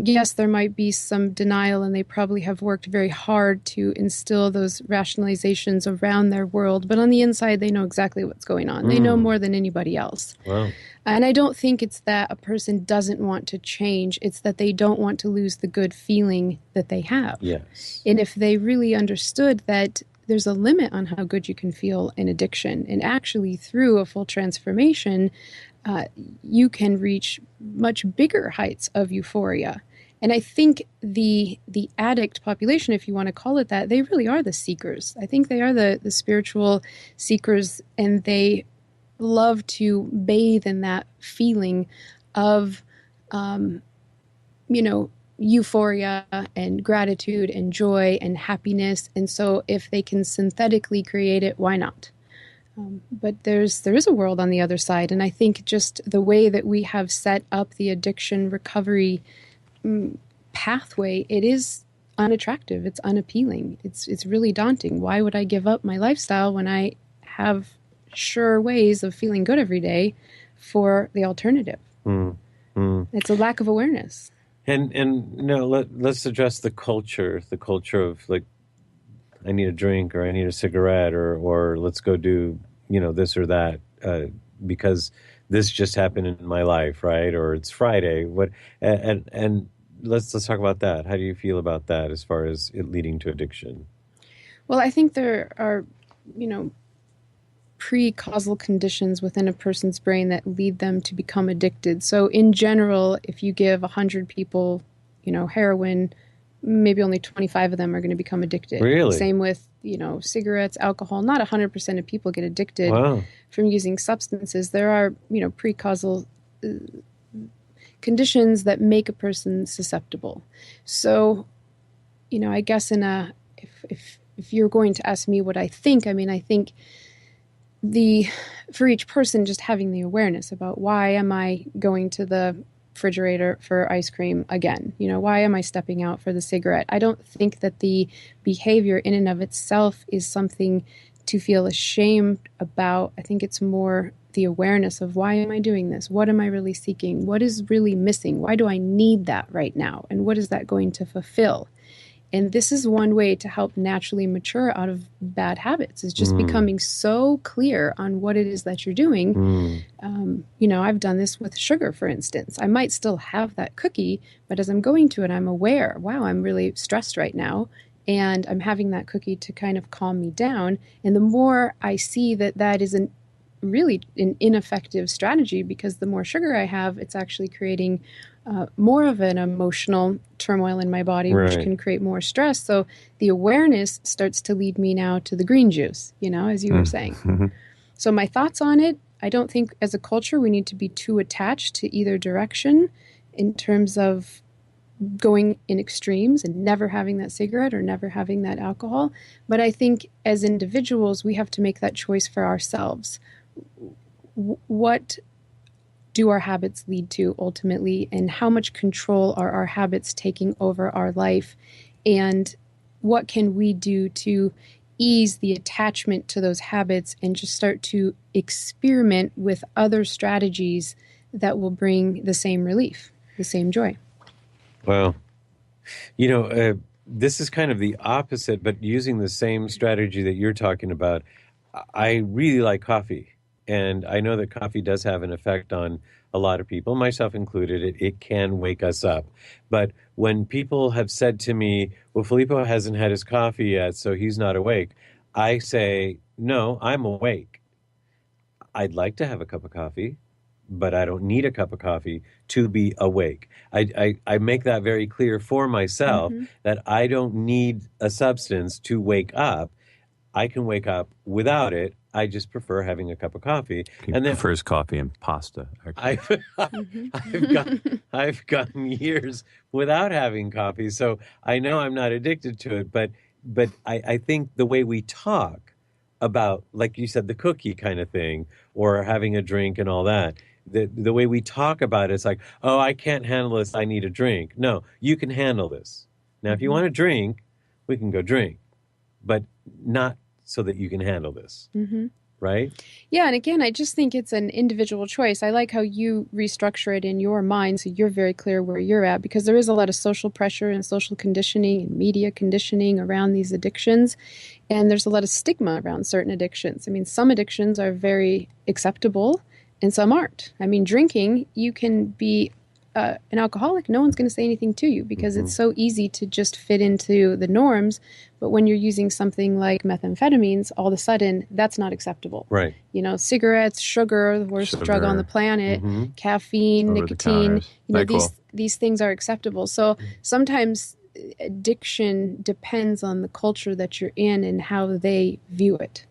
Yes, there might be some denial, and they probably have worked very hard to instill those rationalizations around their world. But on the inside, they know exactly what's going on. They know more than anybody else. Wow. And I don't think it's that a person doesn't want to change. It's that they don't want to lose the good feeling that they have. Yes. And if they really understood that there's a limit on how good you can feel in addiction. And actually, through a full transformation, you can reach much bigger heights of euphoria. And I think the addict population, if you want to call it that, they really are the seekers. I think they are the spiritual seekers, and they love to bathe in that feeling of, euphoria and gratitude and joy and happiness. And so if they can synthetically create it, why not? But there is a world on the other side. And I think just the way that we have set up the addiction recovery pathway, it is unattractive. It's unappealing. It's really daunting. Why would I give up my lifestyle when I have sure ways of feeling good every day for the alternative? It's a lack of awareness. And let's address the culture of like, I need a drink, or I need a cigarette, or let's go do, this or that, because this just happened in my life, right? Or it's Friday. And let's talk about that. How do you feel about that as far as it leading to addiction? Well, I think there are, pre-causal conditions within a person's brain that lead them to become addicted. So in general, if you give 100 people, heroin, maybe only 25 of them are going to become addicted. Really? Same with, cigarettes, alcohol. Not 100% of people get addicted from using substances. There are, pre-causal conditions that make a person susceptible. So, I guess if you're going to ask me what I think, I think for each person, just having the awareness about why am I going to the refrigerator for ice cream again? Why am I stepping out for the cigarette? I don't think that the behavior in and of itself is something to feel ashamed about. I think it's more the awareness of why am I doing this? What am I really seeking? What is really missing? Why do I need that right now? And what is that going to fulfill? And this is one way to help naturally mature out of bad habits, is just becoming so clear on what it is that you're doing. I've done this with sugar, for instance. I might still have that cookie, but as I'm going to it, I'm aware, wow, I'm really stressed right now. And I'm having that cookie to kind of calm me down. And the more I see that is really an ineffective strategy, because the more sugar I have, it's actually creating more of an emotional turmoil in my body, which can create more stress. So the awareness starts to lead me now to the green juice, as you were saying. So my thoughts on it, I don't think as a culture we need to be too attached to either direction in terms of going in extremes and never having that cigarette or never having that alcohol. But I think as individuals, we have to make that choice for ourselves. What do our habits lead to ultimately, and how much control are our habits taking over our life, and what can we do to ease the attachment to those habits and just start to experiment with other strategies that will bring the same relief, the same joy. Well, this is kind of the opposite, but using the same strategy that you're talking about. I really like coffee. And I know that coffee does have an effect on a lot of people, myself included. It can wake us up. But when people have said to me, well, Filippo hasn't had his coffee yet, so he's not awake, I say, no, I'm awake. I'd like to have a cup of coffee, but I don't need a cup of coffee to be awake. I make that very clear for myself, that I don't need a substance to wake up. I can wake up without it. I just prefer having a cup of coffee. He prefers coffee and pasta. I've gotten years without having coffee, so I know I'm not addicted to it. But I think the way we talk about, like you said, the cookie kind of thing, or having a drink and all that, the way we talk about it is like, oh, I can't handle this, I need a drink. No, you can handle this. Now, if you want to drink, we can go drink, but not so that you can handle this, right? Yeah, and again, I just think it's an individual choice. I like how you restructure it in your mind so you're very clear where you're at, because there is a lot of social pressure and social conditioning and media conditioning around these addictions, and there's a lot of stigma around certain addictions. Some addictions are very acceptable and some aren't. Drinking, you can be an alcoholic, no one's going to say anything to you because it's so easy to just fit into the norms. But when you're using something like methamphetamines, all of a sudden, that's not acceptable. Right. You know, cigarettes, sugar, the worst drug on the planet, caffeine, Over the nicotine, counters. you know, NyQuil. these things are acceptable. So sometimes addiction depends on the culture that you're in and how they view it.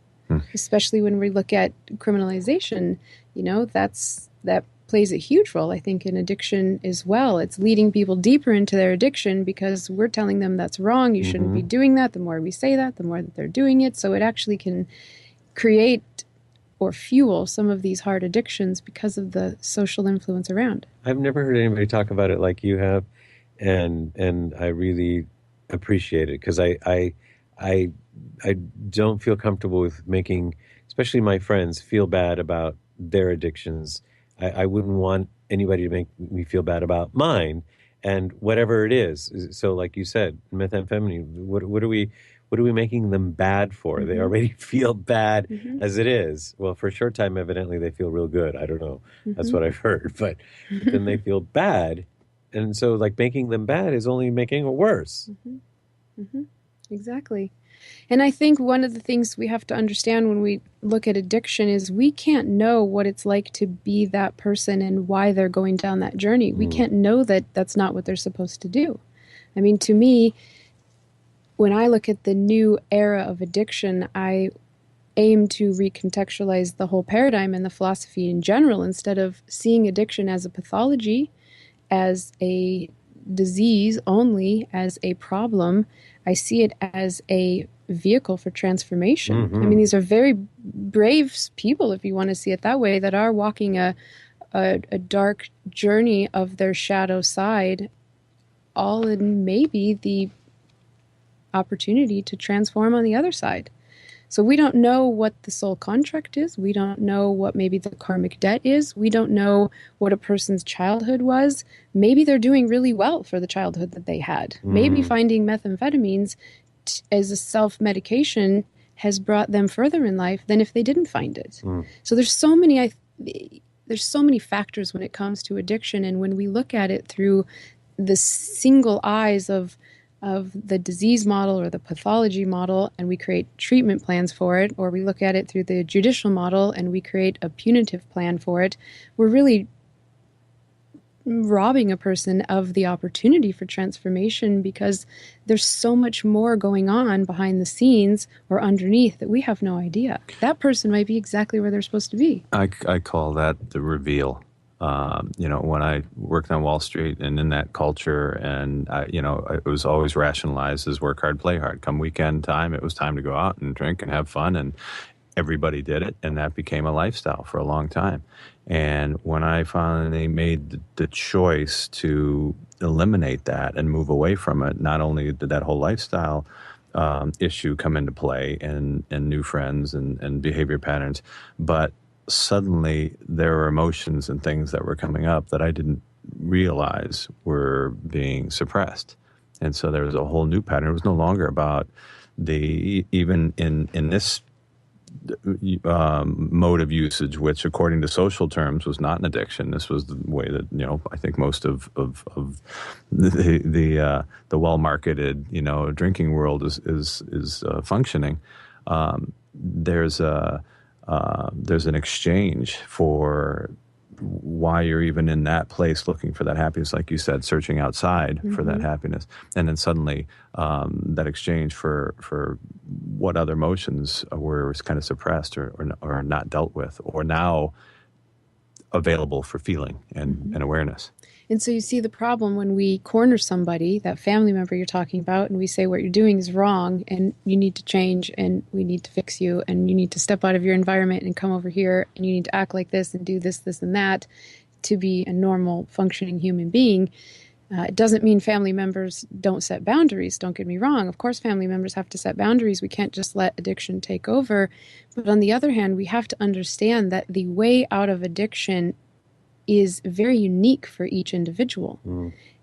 Especially when we look at criminalization, you know, that plays a huge role, I think, in addiction as well. It's leading people deeper into their addiction because we're telling them that's wrong. You shouldn't be doing that. The more we say that, the more that they're doing it. So it actually can create or fuel some of these hard addictions because of the social influence around. I've never heard anybody talk about it like you have, and I really appreciate it because I don't feel comfortable with making, especially my friends, feel bad about their addictions. I wouldn't want anybody to make me feel bad about mine, and whatever it is. So, like you said, methamphetamine. What are we making them bad for? They already feel bad as it is. Well, for a short time, evidently, they feel real good. I don't know. That's what I've heard. But then they feel bad, and so like making them bad is only making it worse. Exactly. And I think one of the things we have to understand when we look at addiction is we can't know what it's like to be that person and why they're going down that journey. We can't know that that's not what they're supposed to do. I mean, to me, when I look at the new era of addiction, I aim to recontextualize the whole paradigm and the philosophy in general instead of seeing addiction as a pathology, as a disease only, as a problem. I see it as a vehicle for transformation. I mean, these are very brave people, if you want to see it that way, that are walking a dark journey of their shadow side, all in maybe the opportunity to transform on the other side. So we don't know what the soul contract is. We don't know what maybe the karmic debt is. We don't know what a person's childhood was. Maybe they're doing really well for the childhood that they had. Maybe finding methamphetamines as a self-medication has brought them further in life than if they didn't find it. So there's so many factors when it comes to addiction, and when we look at it through the single eyes of the disease model or the pathology model, and we create treatment plans for it, or we look at it through the judicial model and we create a punitive plan for it, we're really robbing a person of the opportunity for transformation because there's so much more going on behind the scenes or underneath that we have no idea. That person might be exactly where they're supposed to be. I call that the reveal. You know, when I worked on Wall Street and in that culture, and it was always rationalized as work hard, play hard. Come weekend time, it was time to go out and drink and have fun, and everybody did it, and that became a lifestyle for a long time. And when I finally made the choice to eliminate that and move away from it, not only did that whole lifestyle issue come into play and new friends and behavior patterns, but suddenly there were emotions and things that were coming up that I didn't realize were being suppressed. And so there was a whole new pattern. It was no longer about even in this mode of usage, which according to social terms was not an addiction. This was the way that, I think most of the well-marketed, drinking world is functioning. There's an exchange for why you're even in that place looking for that happiness, like you said, searching outside for that happiness. And then suddenly that exchange for what other emotions were kind of suppressed or not dealt with, or now available for feeling and awareness. And so you see the problem when we corner somebody, that family member you're talking about, and we say what you're doing is wrong and you need to change and we need to fix you and you need to step out of your environment and come over here and you need to act like this and do this, this, and that to be a normal functioning human being. It doesn't mean family members don't set boundaries. Don't get me wrong. Of course, family members have to set boundaries. We can't just let addiction take over. But on the other hand, we have to understand that the way out of addiction is very unique for each individual.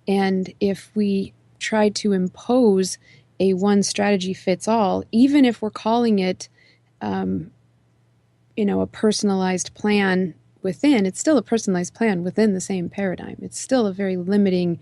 And if we try to impose a one strategy fits all, even if we're calling it, a personalized plan within, it's still a personalized plan within the same paradigm. It's still a very limiting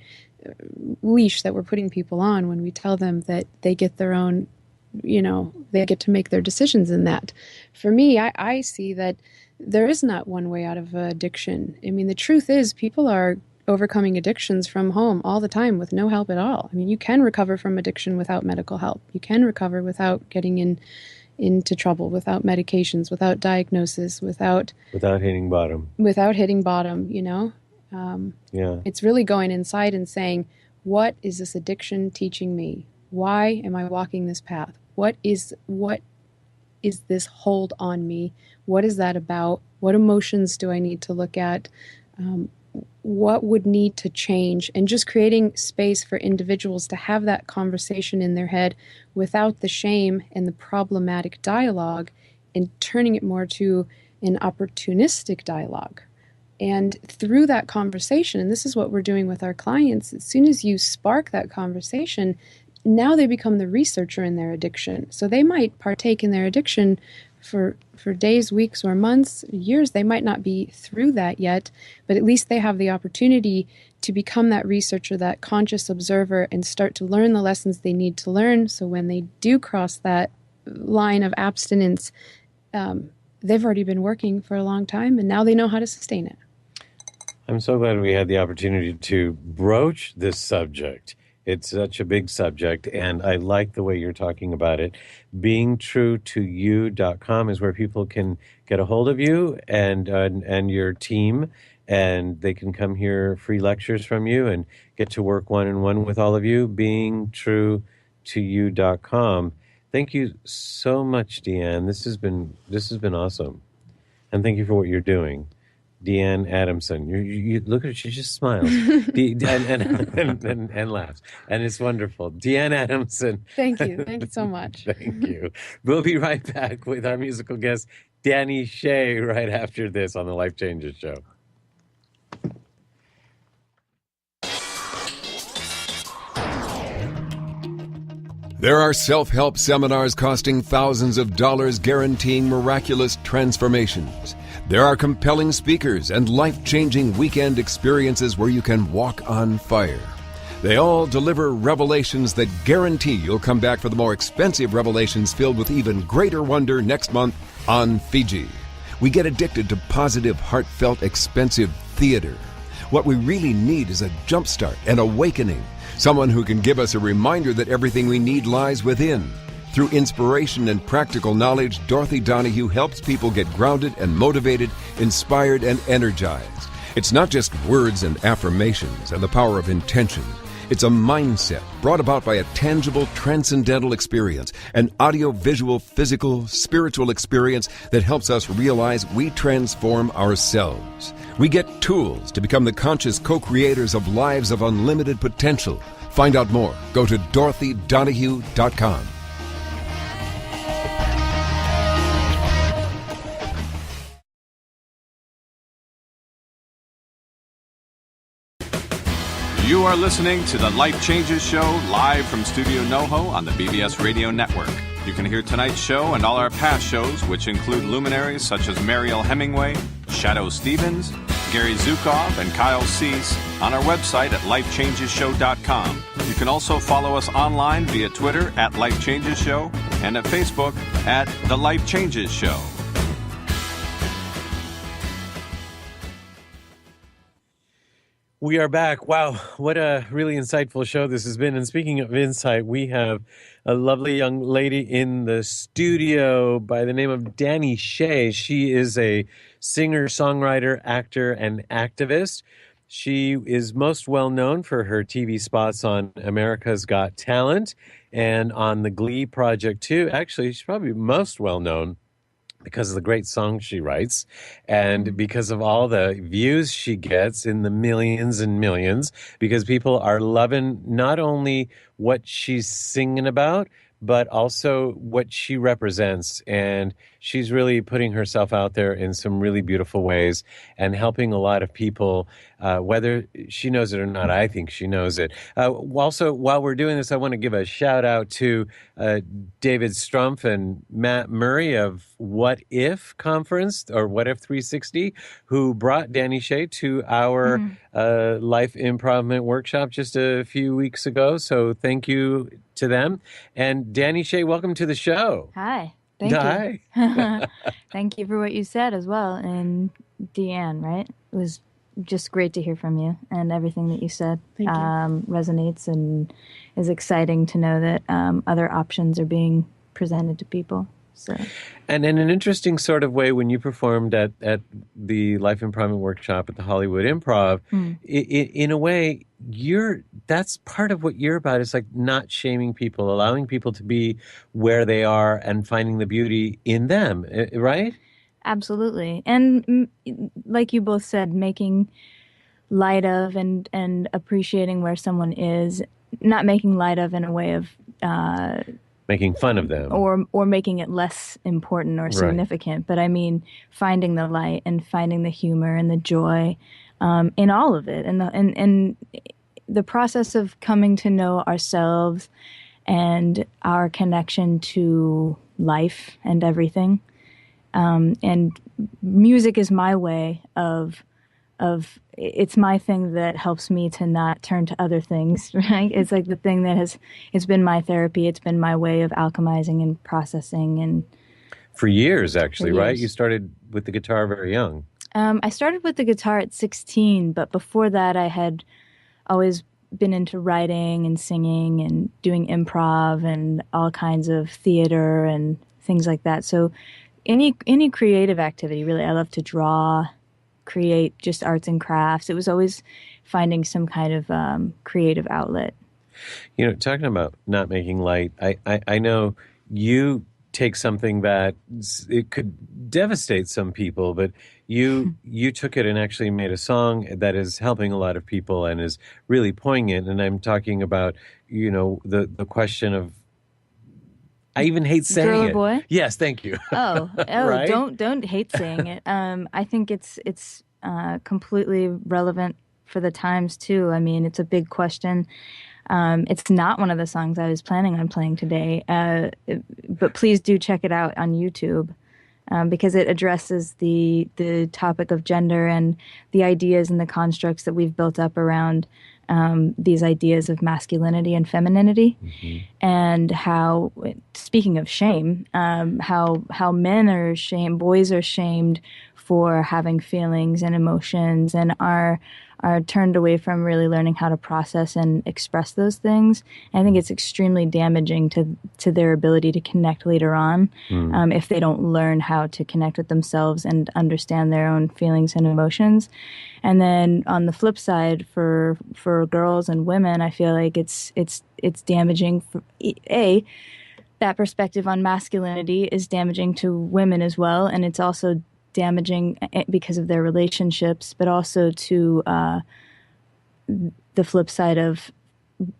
leash that we're putting people on when we tell them that they get their own, they get to make their decisions in that. For me, I see that there is not one way out of addiction. I mean, the truth is people are overcoming addictions from home all the time with no help at all. I mean, you can recover from addiction without medical help. You can recover without getting into trouble, without medications, without diagnosis, without hitting bottom. Without hitting bottom, It's really going inside and saying, what is this addiction teaching me? Why am I walking this path? What is this hold on me? What is that about? What emotions do I need to look at? What would need to change? And just creating space for individuals to have that conversation in their head without the shame and the problematic dialogue, and turning it more to an opportunistic dialogue. And through that conversation, and this is what we're doing with our clients, as soon as you spark that conversation, now they become the researcher in their addiction. So they might partake in their addiction for days, weeks, or months, years. They might not be through that yet, but at least they have the opportunity to become that researcher, that conscious observer, and start to learn the lessons they need to learn. So when they do cross that line of abstinence, they've already been working for a long time, and now they know how to sustain it. I'm so glad we had the opportunity to broach this subject. It's such a big subject, and I like the way you're talking about it. BeingTrueToYou.com is where people can get a hold of you and your team, and they can come hear free lectures from you and get to work one-on-one with all of you. BeingTrueToYou.com. Thank you so much, Deanne. This has been awesome, and thank you for what you're doing. Deanne Adamson. You look at her, she just smiles and laughs. And it's wonderful. Deanne Adamson. Thank you. Thank you so much. Thank you. We'll be right back with our musical guest, Dani Shay, right after this on the Life Changes Show. There are self-help seminars costing thousands of dollars guaranteeing miraculous transformations. There are compelling speakers and life-changing weekend experiences where you can walk on fire. They all deliver revelations that guarantee you'll come back for the more expensive revelations filled with even greater wonder next month on Fiji. We get addicted to positive, heartfelt, expensive theater. What we really need is a jumpstart, an awakening, someone who can give us a reminder that everything we need lies within. Through inspiration and practical knowledge, Dorothy Donahue helps people get grounded and motivated, inspired and energized. It's not just words and affirmations and the power of intention. It's a mindset brought about by a tangible, transcendental experience, an audio-visual, physical, spiritual experience that helps us realize we transform ourselves. We get tools to become the conscious co-creators of lives of unlimited potential. Find out more. Go to DorothyDonahue.com. You are listening to the Life Changes Show live from Studio NoHo on the BBS Radio Network. You can hear tonight's show and all our past shows, which include luminaries such as Mariel Hemingway, Shadow Stevens, Gary Zukoff, and Kyle Cease on our website at lifechangesshow.com. You can also follow us online via Twitter at Life Changes Show and at Facebook at The Life Changes Show. We are back. Wow, what a really insightful show this has been. And speaking of insight, we have a lovely young lady in the studio by the name of Dani Shay. She is a singer, songwriter, actor, and activist. She is most well known for her TV spots on America's Got Talent and on the Glee Project too. Actually, she's probably most well known because of the great songs she writes and because of all the views she gets in the millions and millions, because people are loving not only what she's singing about, but also what she represents. And she's really putting herself out there in some really beautiful ways and helping a lot of people, whether she knows it or not. I think she knows it. Also, while we're doing this, I want to give a shout out to David Strumpf and Matt Murray of What If Conference, or What If 360, who brought Dani Shay to our Life Improvement Workshop just a few weeks ago. So thank you to them. And Dani Shay, welcome to the show. Hi. Thank you. Thank you for what you said as well. And Deanne, right? It was just great to hear from you, and everything that you said resonates and is exciting to know that other options are being presented to people. So. And in an interesting sort of way, when you performed at the Life Improvement Workshop at the Hollywood Improv, in a way, that's part of what you're about. It's like not shaming people, allowing people to be where they are and finding the beauty in them, right? Absolutely. And like you both said, making light of and appreciating where someone is, not making light of in a way of... making fun of them. Or making it less important or significant. Right. But I mean, finding the light and finding the humor and the joy in all of it. And the process of coming to know ourselves and our connection to life and everything. And music is my way of it's my thing that helps me to not turn to other things, right? It's like the thing that it's been my therapy. It's been my way of alchemizing and processing. And for years, actually, right? You started with the guitar very young. I started with the guitar at 16, but before that I had always been into writing and singing and doing improv and all kinds of theater and things like that. So any creative activity, really. I love to draw, create just arts and crafts. It was always finding some kind of creative outlet. You know, talking about not making light, I know you take something that it could devastate some people, but you took it and actually made a song that is helping a lot of people and is really poignant. And I'm talking about, you know, the question of, I even hate saying Girl it. Or boy? Yes, thank you. Right? Don't hate saying it. I think it's completely relevant for the times too. I mean, it's a big question. It's not one of the songs I was planning on playing today, but please do check it out on YouTube because it addresses the topic of gender and the ideas and the constructs that we've built up around these ideas of masculinity and femininity, and how, speaking of shame, how men are shamed, boys are shamed for having feelings and emotions, and are turned away from really learning how to process and express those things. And I think it's extremely damaging to their ability to connect later on if they don't learn how to connect with themselves and understand their own feelings and emotions. And then on the flip side, for girls and women, I feel like it's damaging. That perspective on masculinity is damaging to women as well, and it's also damaging because of their relationships, but also to the flip side of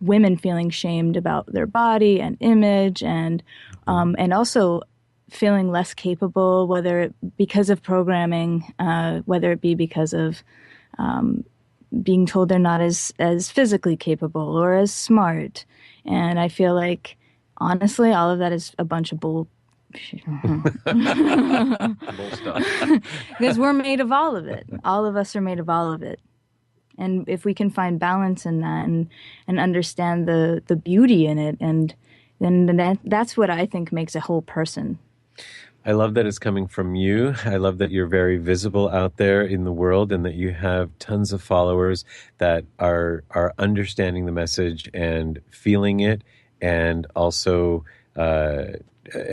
women feeling shamed about their body and image, and also feeling less capable, whether because of programming, whether it be because of being told they're not as physically capable or as smart. And I feel like, honestly, all of that is a bunch of bull stuff. Because we're made of all of it. All of us are made of all of it. And if we can find balance in that and understand the beauty in it, and then that's what I think makes a whole person. I love that it's coming from you. I love that you're very visible out there in the world and that you have tons of followers that are understanding the message and feeling it, and also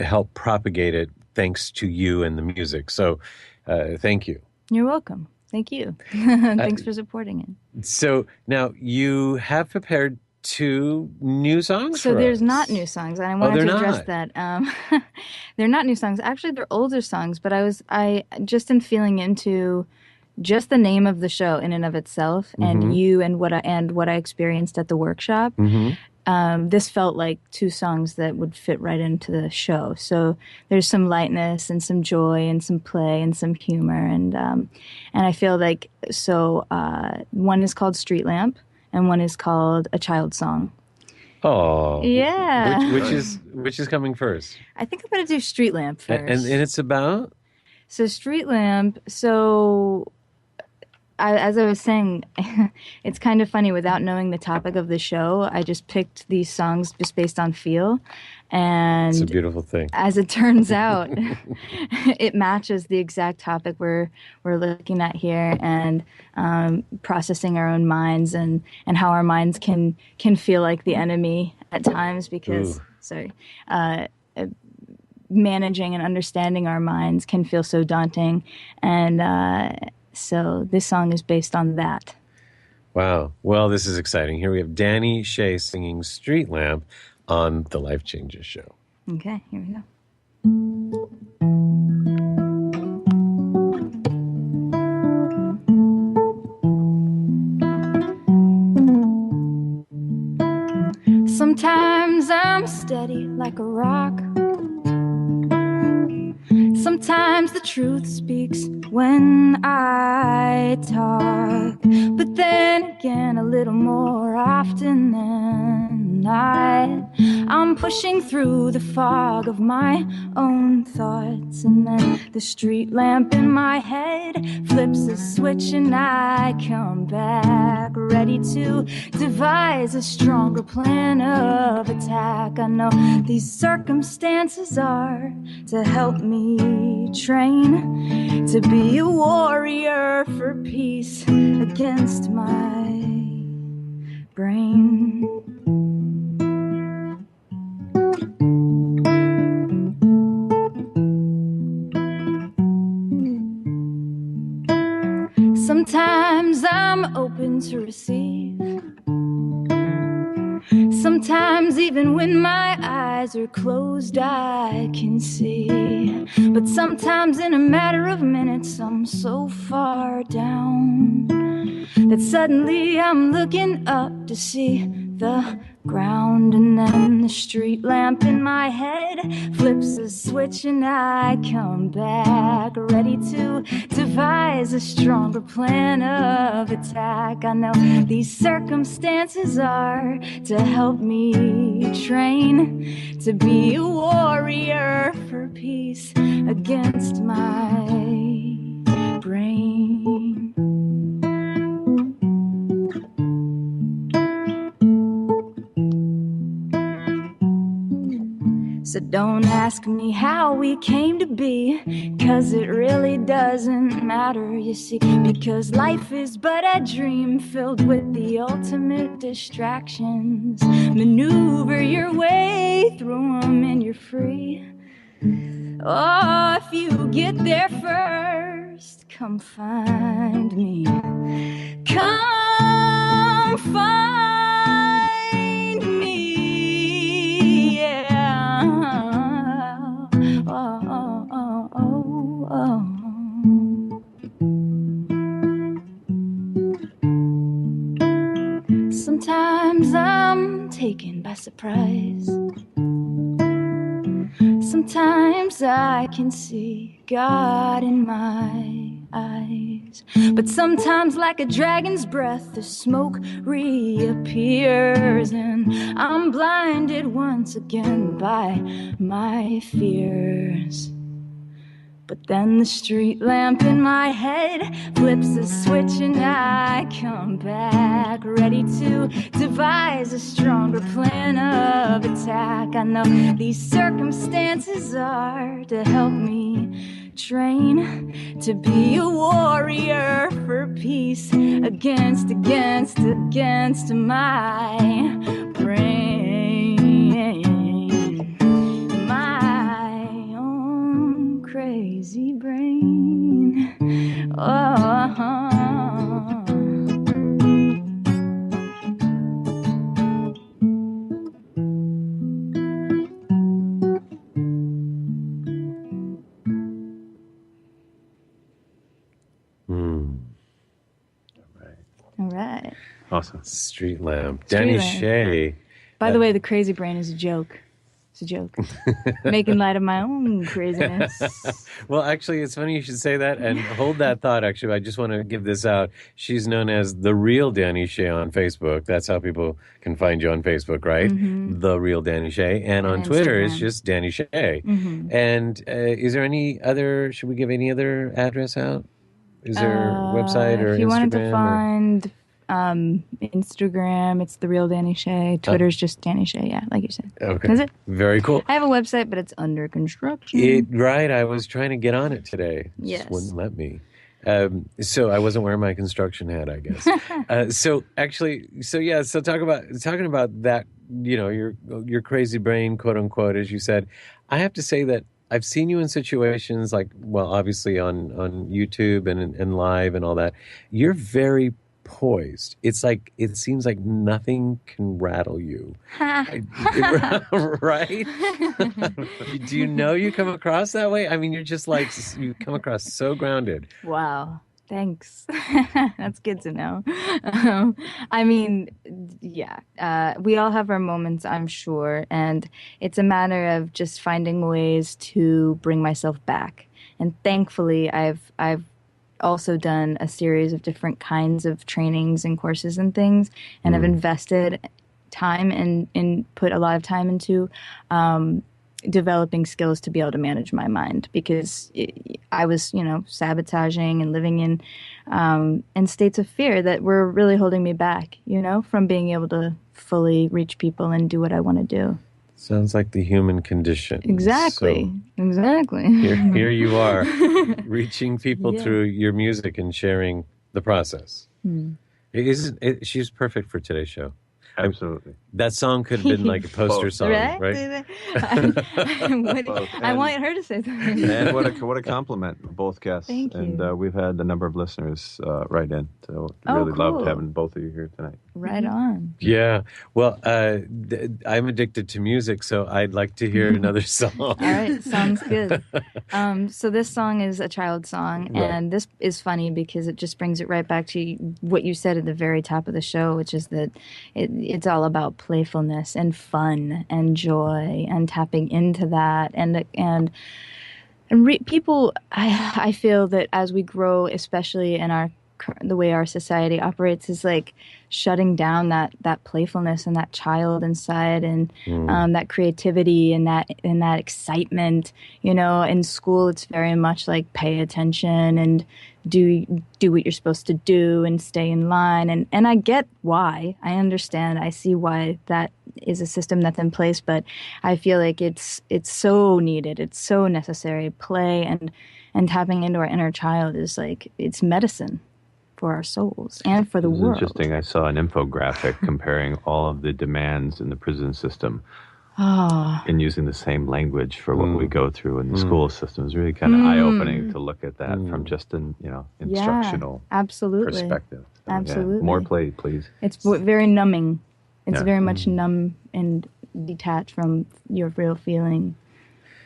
help propagate it thanks to you and the music. So thank you. You're welcome. Thank you. Thanks for supporting it. So now you have prepared 2 new songs So for there's us. Not new songs, and I wanted to address that. They're not new songs. Actually, they're older songs, but I just am feeling into just the name of the show in and of itself, and you and what I experienced at the workshop. this felt like two songs that would fit right into the show. So there's some lightness and some joy and some play and some humor. And I feel like, one is called Street Lamp and one is called A Child Song. Oh. Yeah. Which is coming first? I think I'm going to do Street Lamp first. And it's about? So Street Lamp, as I was saying, it's kind of funny. Without knowing the topic of the show, I just picked these songs just based on feel. And it's a beautiful thing. As it turns out, it matches the exact topic we're looking at here, and processing our own minds and how our minds can feel like the enemy at times because, managing and understanding our minds can feel so daunting. And so this song is based on that. Wow. Well, this is exciting. Here we have Dani Shay singing Street Lamp on The Life Changes Show. Okay, here we go. Sometimes I'm steady like a rock. Sometimes the truth speaks when I talk, but then again a little more often than not, I'm pushing through the fog of my own thoughts, and then the street lamp in my head flips a switch and I come back ready to devise a stronger plan of attack. I know these circumstances are to help me train to be a warrior for peace against my brain. Sometimes I'm open to receive. Sometimes even when my eyes are closed I can see. But sometimes in a matter of minutes I'm so far down that suddenly I'm looking up to see the ground. And then the street lamp in my head flips a switch and I come back ready to devise a stronger plan of attack. I know these circumstances are to help me train to be a warrior for peace against my brain. So don't ask me how we came to be, 'cause it really doesn't matter, you see. Because life is but a dream filled with the ultimate distractions. Maneuver your way through them and you're free. Oh, if you get there first, come find me. Come find me, yeah. Sometimes I'm taken by surprise. Sometimes I can see God in my eyes. But sometimes like a dragon's breath, the smoke reappears and I'm blinded once again by my fears. But then the street lamp in my head flips a switch and I come back ready to devise a stronger plan of attack. I know these circumstances are to help me train to be a warrior for peace against my brain, my own crazy brain. All right. Awesome. Street Lamp. Street Dani Lamp. Shay By the way, the crazy brain is a joke. It's a joke. Making light of my own craziness. Well, actually, it's funny you should say that, and hold that thought, actually. I just want to give this out. She's known as The Real Dani Shay on Facebook. That's how people can find you on Facebook, right? Mm-hmm. The Real Dani Shay. And on Twitter, it's just Dani Shay. Mm-hmm. And is there any other, should we give any other address out? Is there a website or Instagram? If you wanted to find Instagram, it's The Real Dani Shay. Twitter's just Dani Shay, yeah, like you said. Okay. Is it? Very cool. I have a website, but it's under construction. Right, I was trying to get on it today. Yes. Just wouldn't let me. So I wasn't wearing my construction hat, I guess. So talking about that, your crazy brain, quote unquote, as you said. I have to say that I've seen you in situations like, well, obviously on YouTube and live and all that. You're very poised. It's like, it seems like nothing can rattle you. Right? Do you know you come across that way? I mean, you're just like, you come across so grounded. Wow. Thanks. That's good to know. I mean, yeah, we all have our moments, I'm sure. And it's a matter of just finding ways to bring myself back. And thankfully, I've also done a series of different kinds of trainings and courses and things, and I've invested time and put a lot of time into developing skills to be able to manage my mind, because I was, sabotaging and living in states of fear that were really holding me back, from being able to fully reach people and do what I want to do. Sounds like the human condition. Exactly. So exactly. Here you are, reaching people through your music and sharing the process. She's perfect for today's show. Absolutely. That song could have been like a poster song, right? I want her to say something. And what a compliment, both guests. Thank you. And we've had a number of listeners write in. So really loved having both of you here tonight. Right on. Yeah. Well, I'm addicted to music, so I'd like to hear another song. All right. Sounds good. So this song is a child song, and this is funny because it just brings it right back to what you said at the very top of the show, which is that it's all about playfulness and fun and joy and tapping into that. And people, I feel that as we grow, especially in the way our society operates, is like shutting down that playfulness and that child inside, and that creativity and that excitement. In school, it's very much like pay attention and do what you're supposed to do and stay in line. And I get why. I understand. I see why that is a system that's in place. But I feel like it's so needed. It's so necessary. Play and tapping into our inner child is like, it's medicine for our souls and for the world. Interesting. I saw an infographic comparing all of the demands in the prison system and using the same language for what we go through in the school system. It's really kind of eye-opening to look at that from just an instructional perspective. So, absolutely. More play, please. It's very numbing. It's very much numb and detached from your real feeling.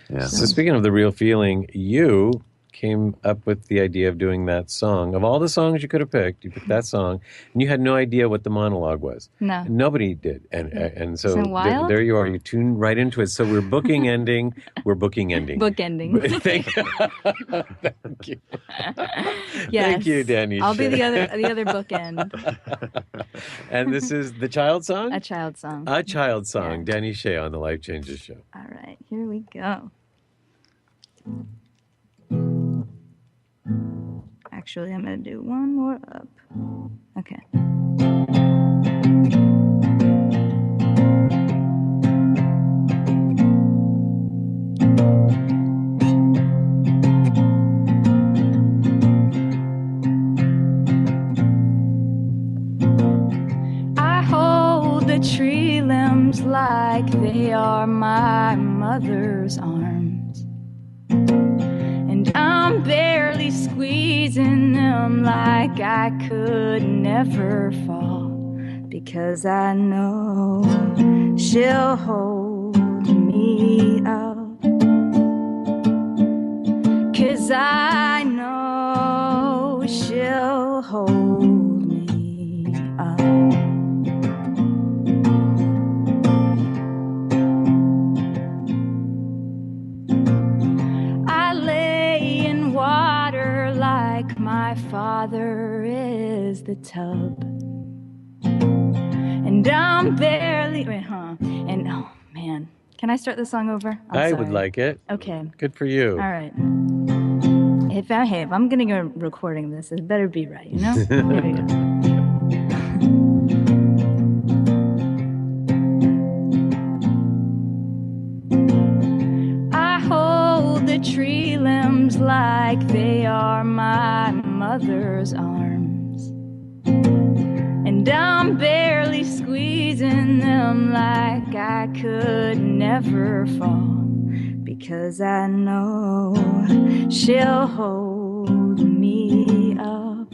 Yeah. So speaking of the real feeling, you came up with the idea of doing that song. Of all the songs you could have picked, you picked that song, and you had no idea what the monologue was. No. Nobody did. And so Isn't it wild? there you are. You tuned right into it. So we're booking ending. We're booking ending. Book ending. Thank you. Thank you. Yes. Thank you, Dani. I'll be the other bookend. And this is the child song? A child song. A child song. Yeah. Dani Shay on the Life Changes Show. All right, here we go. Actually, I'm going to do one more up. Okay. I hold the tree limbs like they are my mother's arms. And I'm barely squeezing them like I could never fall, because I know she'll hold me up. 'Cause I know she'll hold me up. father is the tub. And I'm barely... And, oh, man. Can I start the song over? I would like it. Okay. Good for you. All right. If I'm going to go recording this, it better be right, you know? Here we go. I hold the tree limbs like they are my mother's arms. And I'm barely squeezing them like I could never fall. Because I know she'll hold me up.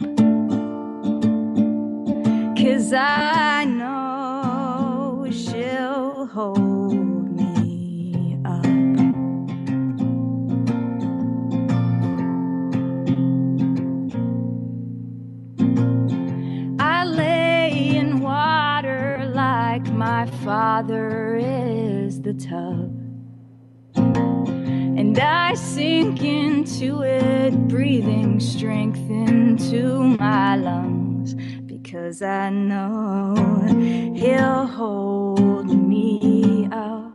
'Cause I know she'll hold me up. I lay in water like my father is the tub. And I sink into it, breathing strength into my lungs. Because I know he'll hold me up.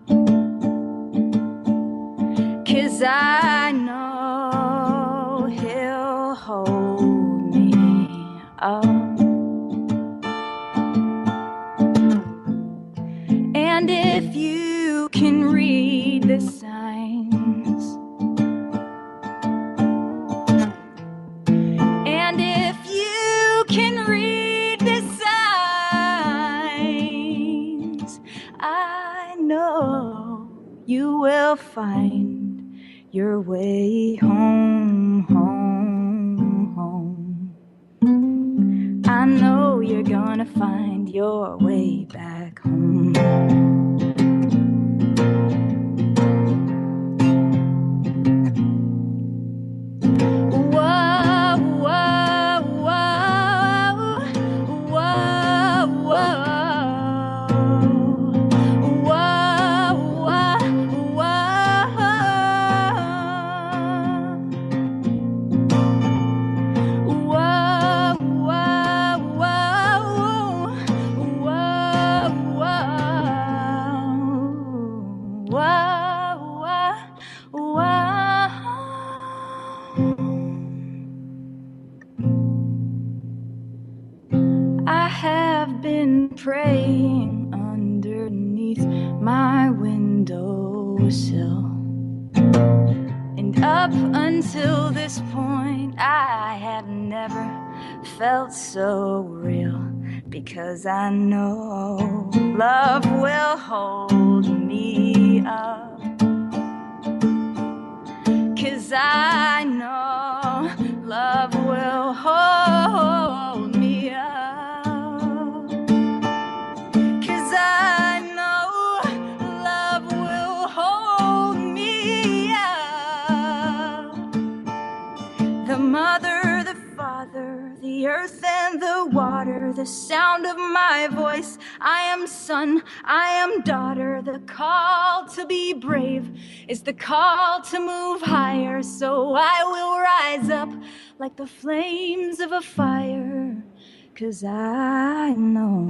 'Cause I know he'll hold me up. And if you can read the signs, and if you can read the signs, I know you will find your way home, home, home. I know you're gonna find your way back home. I have been praying underneath my windowsill, and up until this point I have never felt so real. Because I know love will hold me up. 'Cause I know love will hold me up. 'Cause I know love will hold me up. The mother, the father, the earth and the water, the sound of my voice. I am son, I am daughter. The call to be brave is the call to move higher. So I will rise up like the flames of a fire. 'Cause I know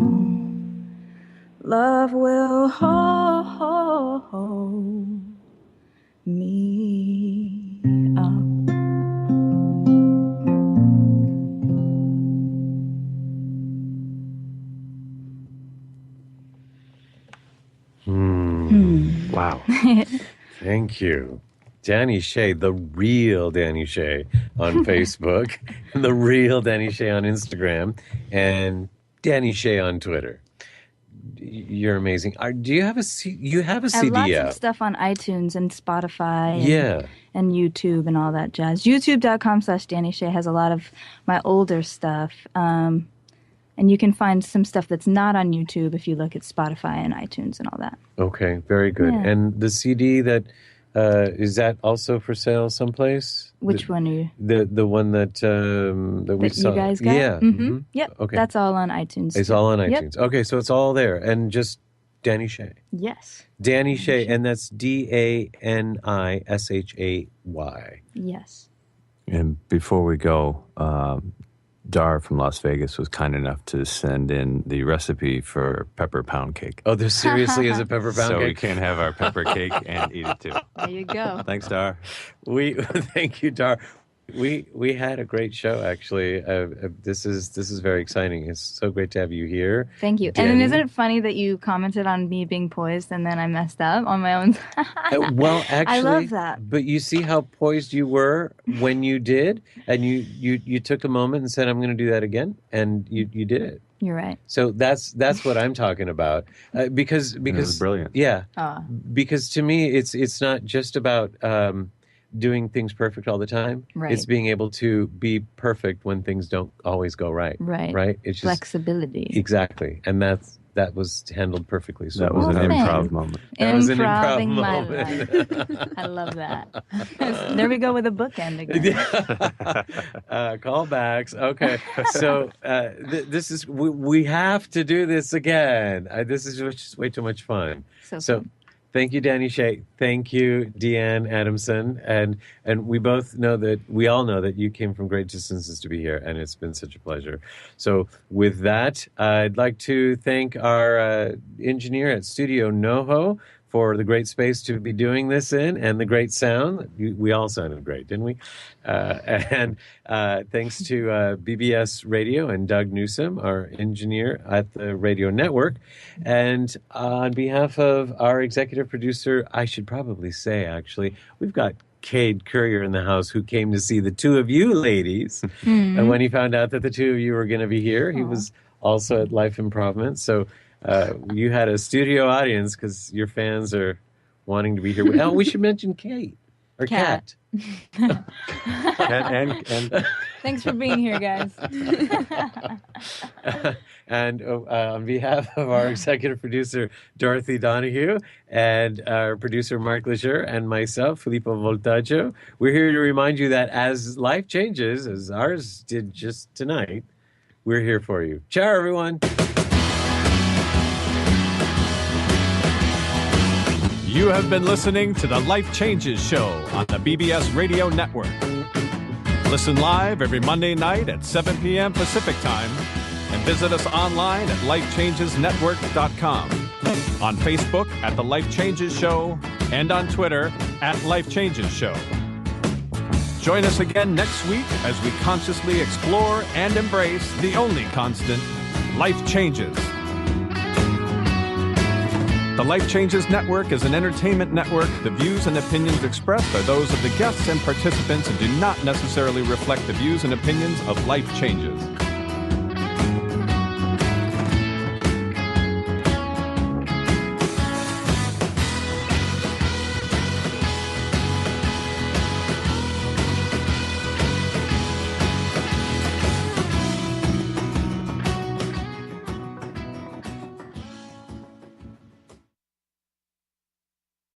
love will hold me up. Wow. Thank you. Dani Shay, the real Dani Shay on Facebook, the real Dani Shay on Instagram, and Dani Shay on Twitter. You're amazing. Do you have a you have a CD lots out? of stuff on iTunes and Spotify Yeah. and YouTube and all that jazz. YouTube.com/Dani Shay has a lot of my older stuff. And you can find some stuff that's not on YouTube if you look at Spotify and iTunes and all that. Okay, very good. Yeah. And the CD that is that also for sale someplace? Which one are you? The one that we That saw. you guys got? Yeah. Mm-hmm. Yep. Okay. That's all on iTunes. It's too. all on Yep. iTunes. Okay, so it's all there, and just Dani Shay. Yes. Dani Shay, and that's DANISHAY. Yes. And before we go, Dar from Las Vegas was kind enough to send in the recipe for pepper pound cake. Oh, there seriously is a pepper pound So cake? we can have our pepper cake and eat it too. There you go. Thanks, Dar. Thank you, Dar. We had a great show, actually. This is very exciting. It's so great to have you here. Thank you. Dani. And then isn't it funny that you commented on me being poised and then I messed up on my own? Well, actually, I love that. But you see how poised you were when you did, and you took a moment and said, "I'm going to do that again," and you did it. You're right. So that's what I'm talking about. Because It was brilliant. Yeah. Oh. Because to me, it's not just about doing things perfect all the time. Right. It's being able to be perfect when things don't always go right. Right. Right. It's just Flexibility. exactly, and that was handled perfectly. So That was an Well, improv thanks. moment. That was an improv Improving my moment. life. I love that. There we go with a bookend again. Callbacks. Okay, so this is we have to do this again. This is just way too much fun. So So thank you, Dani Shay. Thank you, Deanne Adamson. And we all know that you came from great distances to be here, and it's been such a pleasure. So with that, I'd like to thank our engineer at Studio NoHo for the great space to be doing this in and the great sound. We all sounded great, didn't we? And thanks to BBS Radio and Doug Newsom, our engineer at the radio network. And on behalf of our executive producer, I should probably say, actually, we've got Cade Courier in the house, who came to see the two of you ladies. Mm-hmm. And when he found out that the two of you were going to be here, he was also at Life Improvement. So you had a studio audience because your fans are wanting to be here. Oh, we should mention Kate or Kat. And Thanks for being here, guys. And on behalf of our executive producer, Dorothy Donahue, and our producer, Mark Leger, and myself, Filippo Voltaggio, we're here to remind you that as life changes, as ours did just tonight, we're here for you. Ciao, everyone. You have been listening to the Life Changes Show on the BBS Radio Network. Listen live every Monday night at 7 p.m. Pacific Time and visit us online at lifechangesnetwork.com, on Facebook at The Life Changes Show, and on Twitter at Life Changes Show. Join us again next week as we consciously explore and embrace the only constant, life changes. The Life Changes Network is an entertainment network. The views and opinions expressed are those of the guests and participants and do not necessarily reflect the views and opinions of Life Changes.